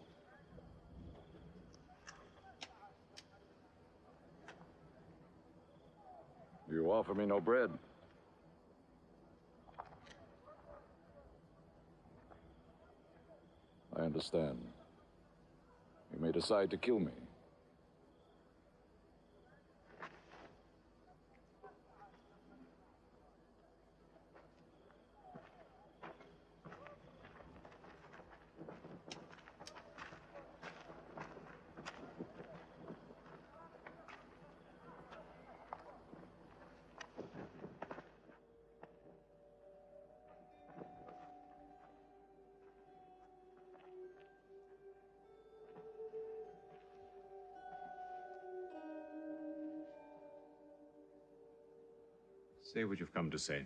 You offer me no bread. I understand. You may decide to kill me. Say what you've come to say.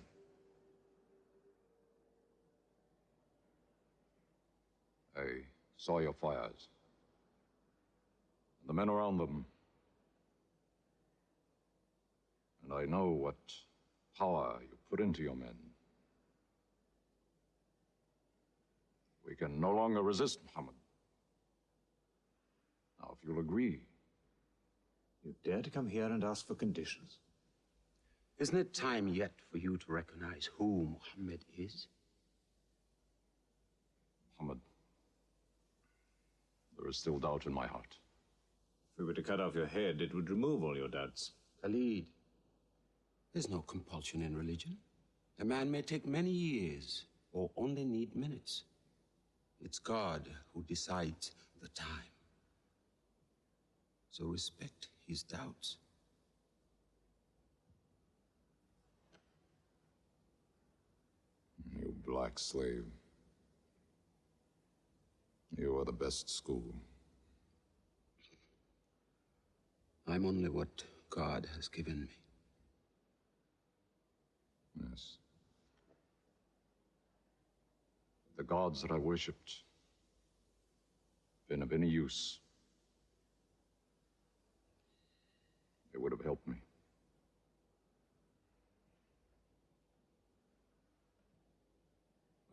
I saw your fires. The men around them. And I know what power you put into your men. We can no longer resist Muhammad. Now, if you'll agree. You dare to come here and ask for conditions? Isn't it time yet for you to recognize who Muhammad is? Muhammad, there is still doubt in my heart. If we were to cut off your head, it would remove all your doubts. Khalid, there's no compulsion in religion. A man may take many years or only need minutes. It's God who decides the time. So respect his doubts. You black slave. You are the best school. I'm only what God has given me. Yes. The gods that I worshipped been of any use would have helped me.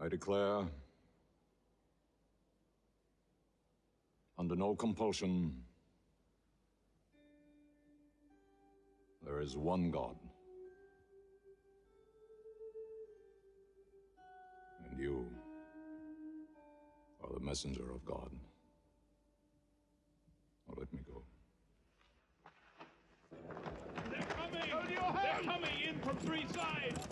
I declare, under no compulsion, there is one God. And you are the messenger of God. Now let me go. They're coming in from three sides!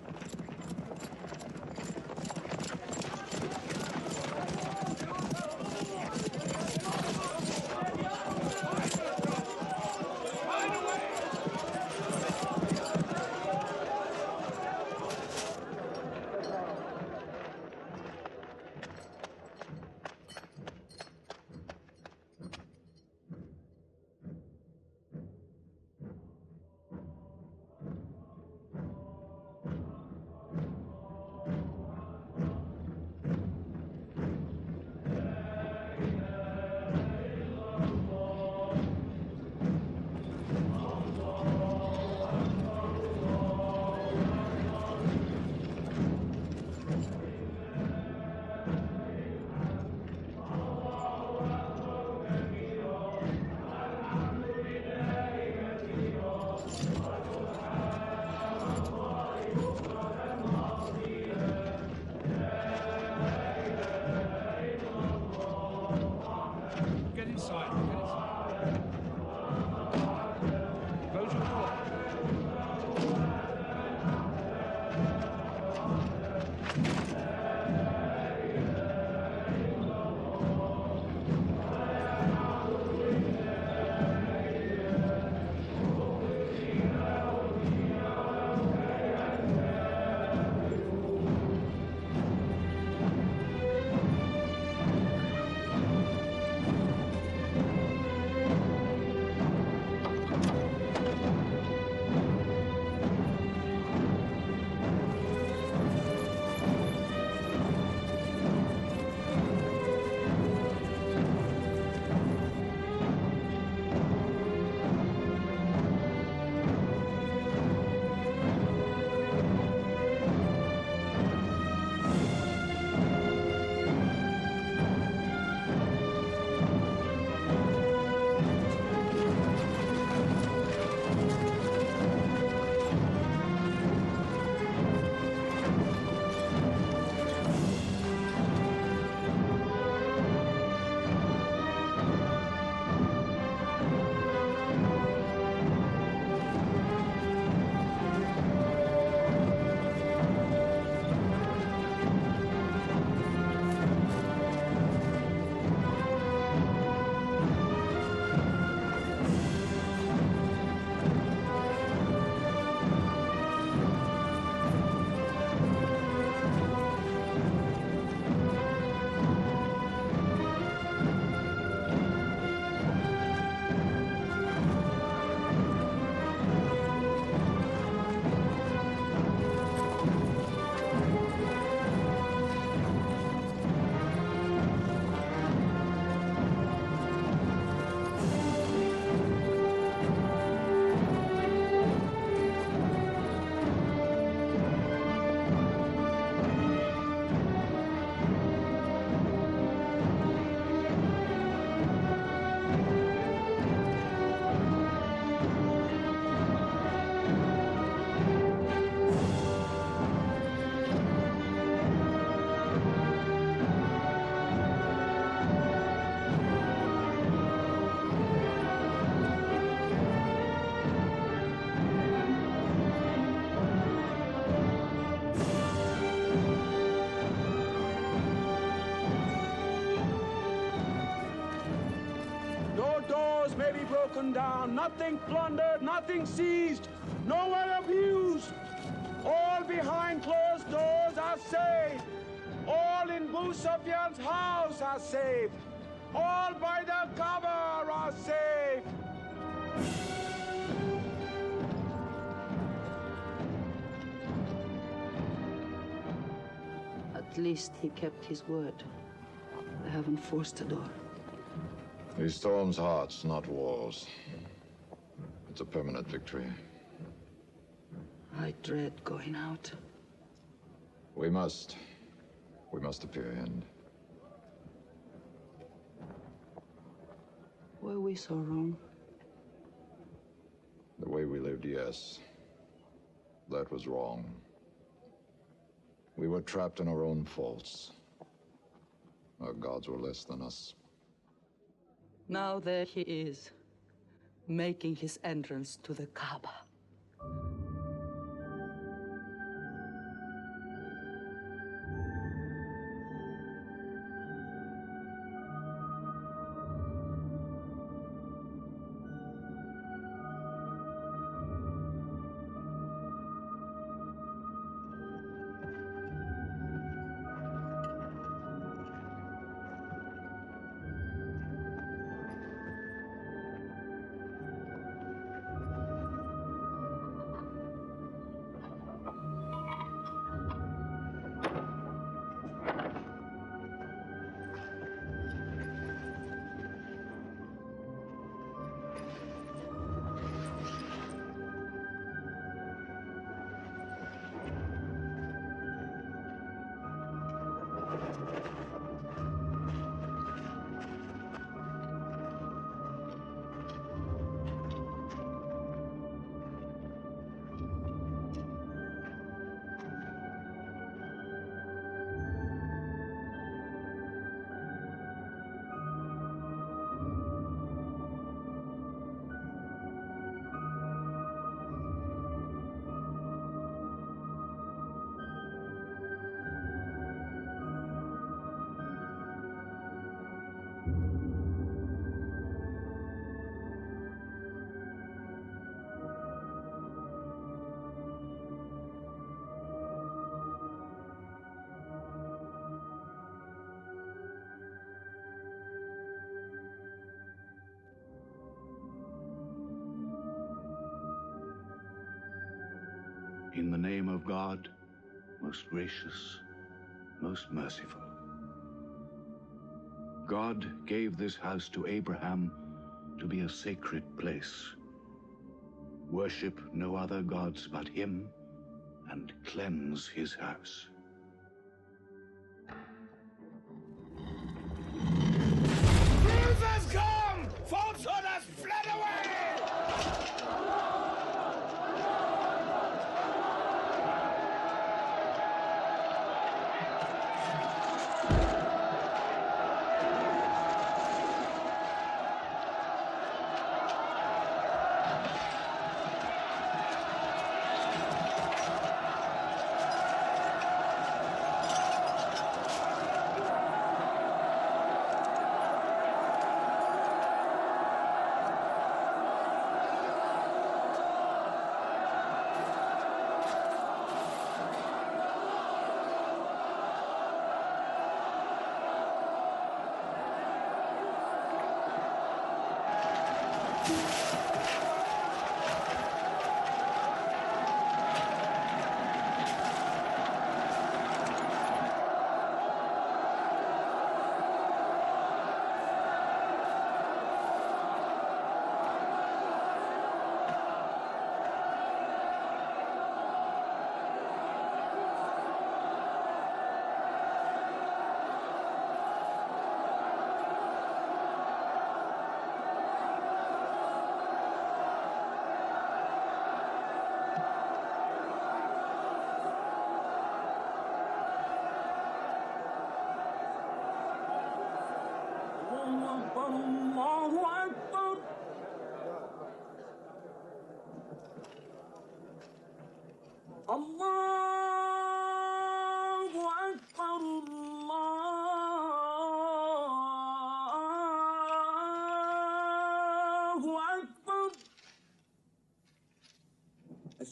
may be broken down, nothing plundered, nothing seized, no one abused. All behind closed doors are saved. All in Abu Sufyan's house are saved. All by the cover are saved. At least he kept his word. I haven't forced the door. He storms hearts, not walls. It's a permanent victory. I dread going out. We must. We must appear and Were we so wrong? the way we lived, yes. That was wrong. We were trapped in our own faults. Our gods were less than us. Now there he is, making his entrance to the Kaaba. In the name of God, most gracious, most merciful. God gave this house to Abraham to be a sacred place. Worship no other gods but him, and cleanse his house. Truth has come! Falsehood has fled away!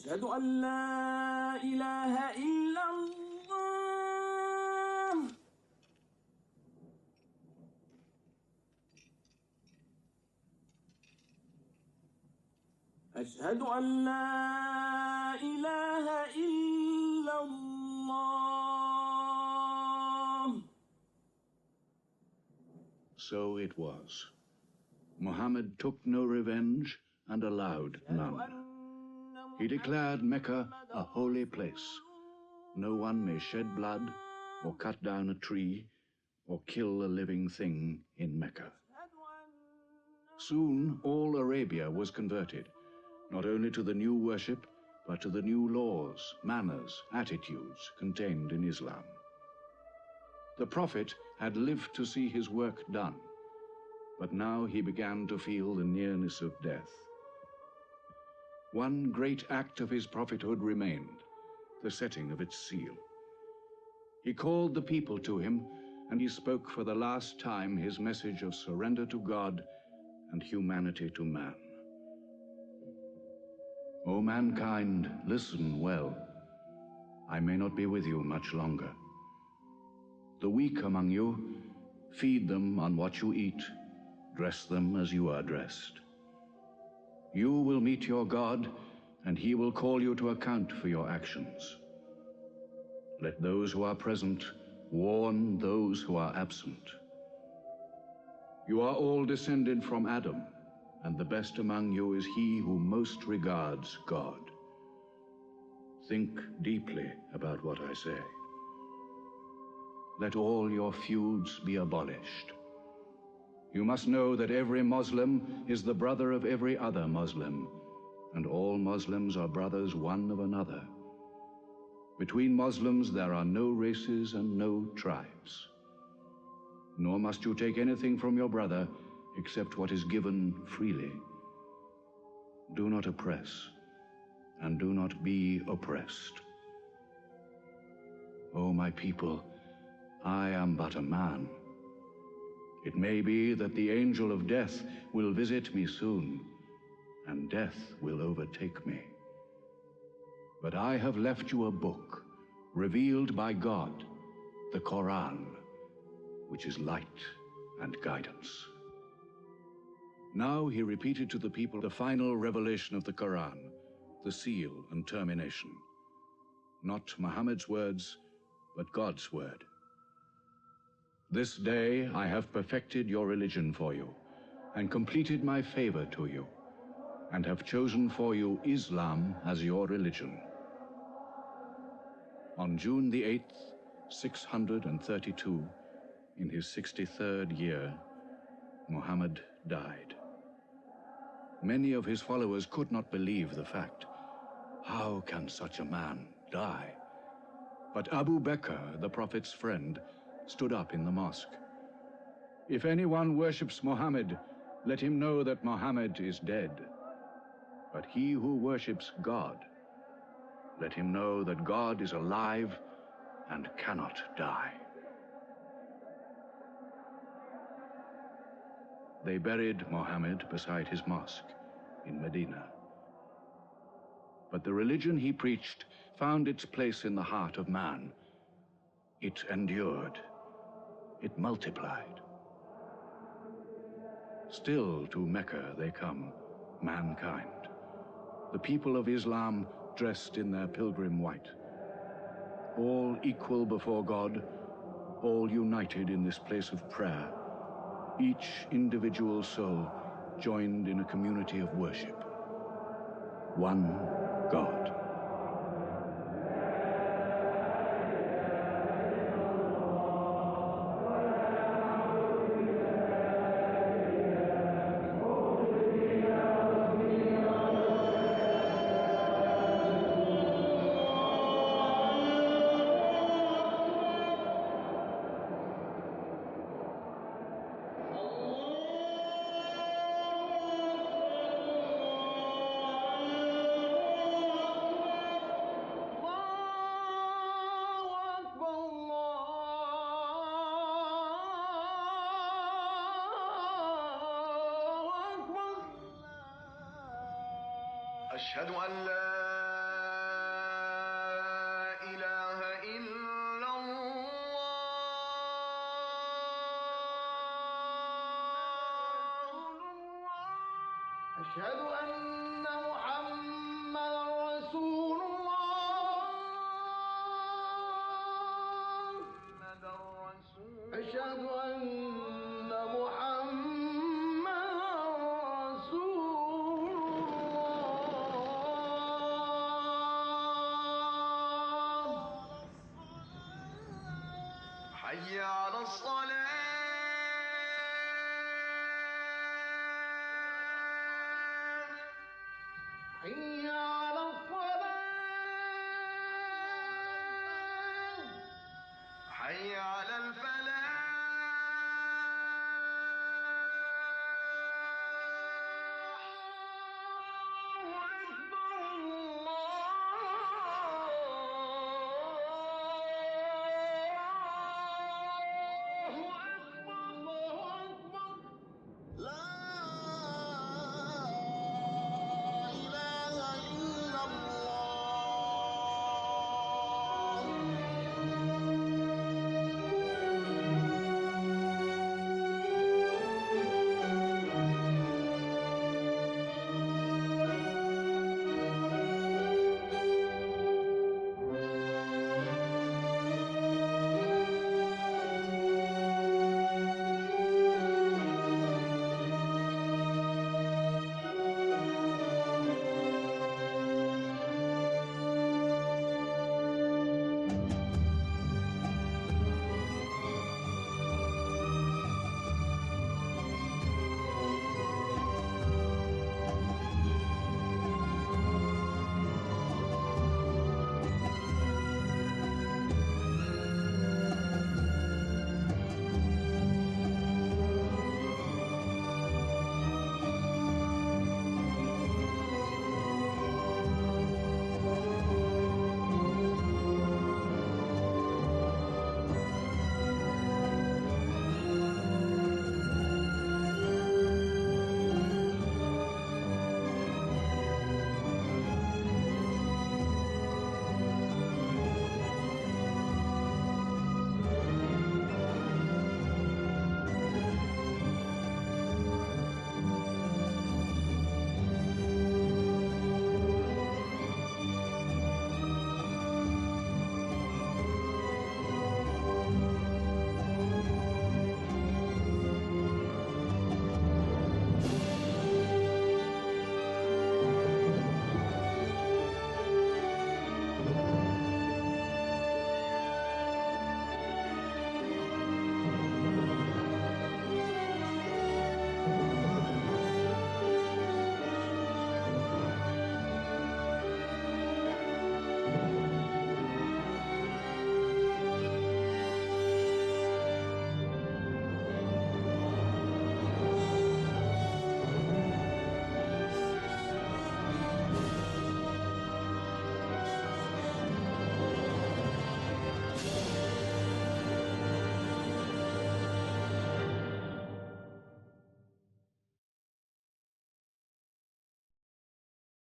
أشهد أن لا إله إلا الله أشهد أن لا إله إلا الله. So it was. Muhammad took no revenge and allowed none. He declared Mecca a holy place. No one may shed blood, or cut down a tree, or kill a living thing in Mecca. Soon all Arabia was converted, not only to the new worship, but to the new laws, manners, attitudes contained in Islam. The Prophet had lived to see his work done, but now he began to feel the nearness of death. One great act of his prophethood remained, the setting of its seal. He called the people to him, and he spoke for the last time his message of surrender to God and humanity to man. O mankind, listen well. I may not be with you much longer. The weak among you, feed them on what you eat, dress them as you are dressed. You will meet your God, and he will call you to account for your actions. Let those who are present warn those who are absent. You are all descended from Adam, and the best among you is he who most regards God. Think deeply about what I say. Let all your feuds be abolished. You must know that every Muslim is the brother of every other Muslim, and all Muslims are brothers one of another. Between Muslims there are no races and no tribes. Nor must you take anything from your brother except what is given freely. Do not oppress, and do not be oppressed. O my people, I am but a man. It may be that the angel of death will visit me soon, and death will overtake me. But I have left you a book, revealed by God, the Quran, which is light and guidance. Now he repeated to the people the final revelation of the Quran, the seal and termination. Not Muhammad's words, but God's word. This day I have perfected your religion for you, and completed my favor to you, and have chosen for you Islam as your religion. On June the 8th, 632, in his 63rd year, Muhammad died. Many of his followers could not believe the fact. How can such a man die? But Abu Bakr, the Prophet's friend, stood up in the mosque. If anyone worships Muhammad, let him know that Muhammad is dead. But he who worships God, let him know that God is alive and cannot die. They buried Muhammad beside his mosque in Medina. But the religion he preached found its place in the heart of man. It endured. It multiplied. Still to Mecca they come, mankind. The people of Islam dressed in their pilgrim white. All equal before God, all united in this place of prayer. Each individual soul joined in a community of worship. One God. أشهد أن لا إله إلا الله أشهد أن محمدا رسول الله أشهد أن محمدا رسول حي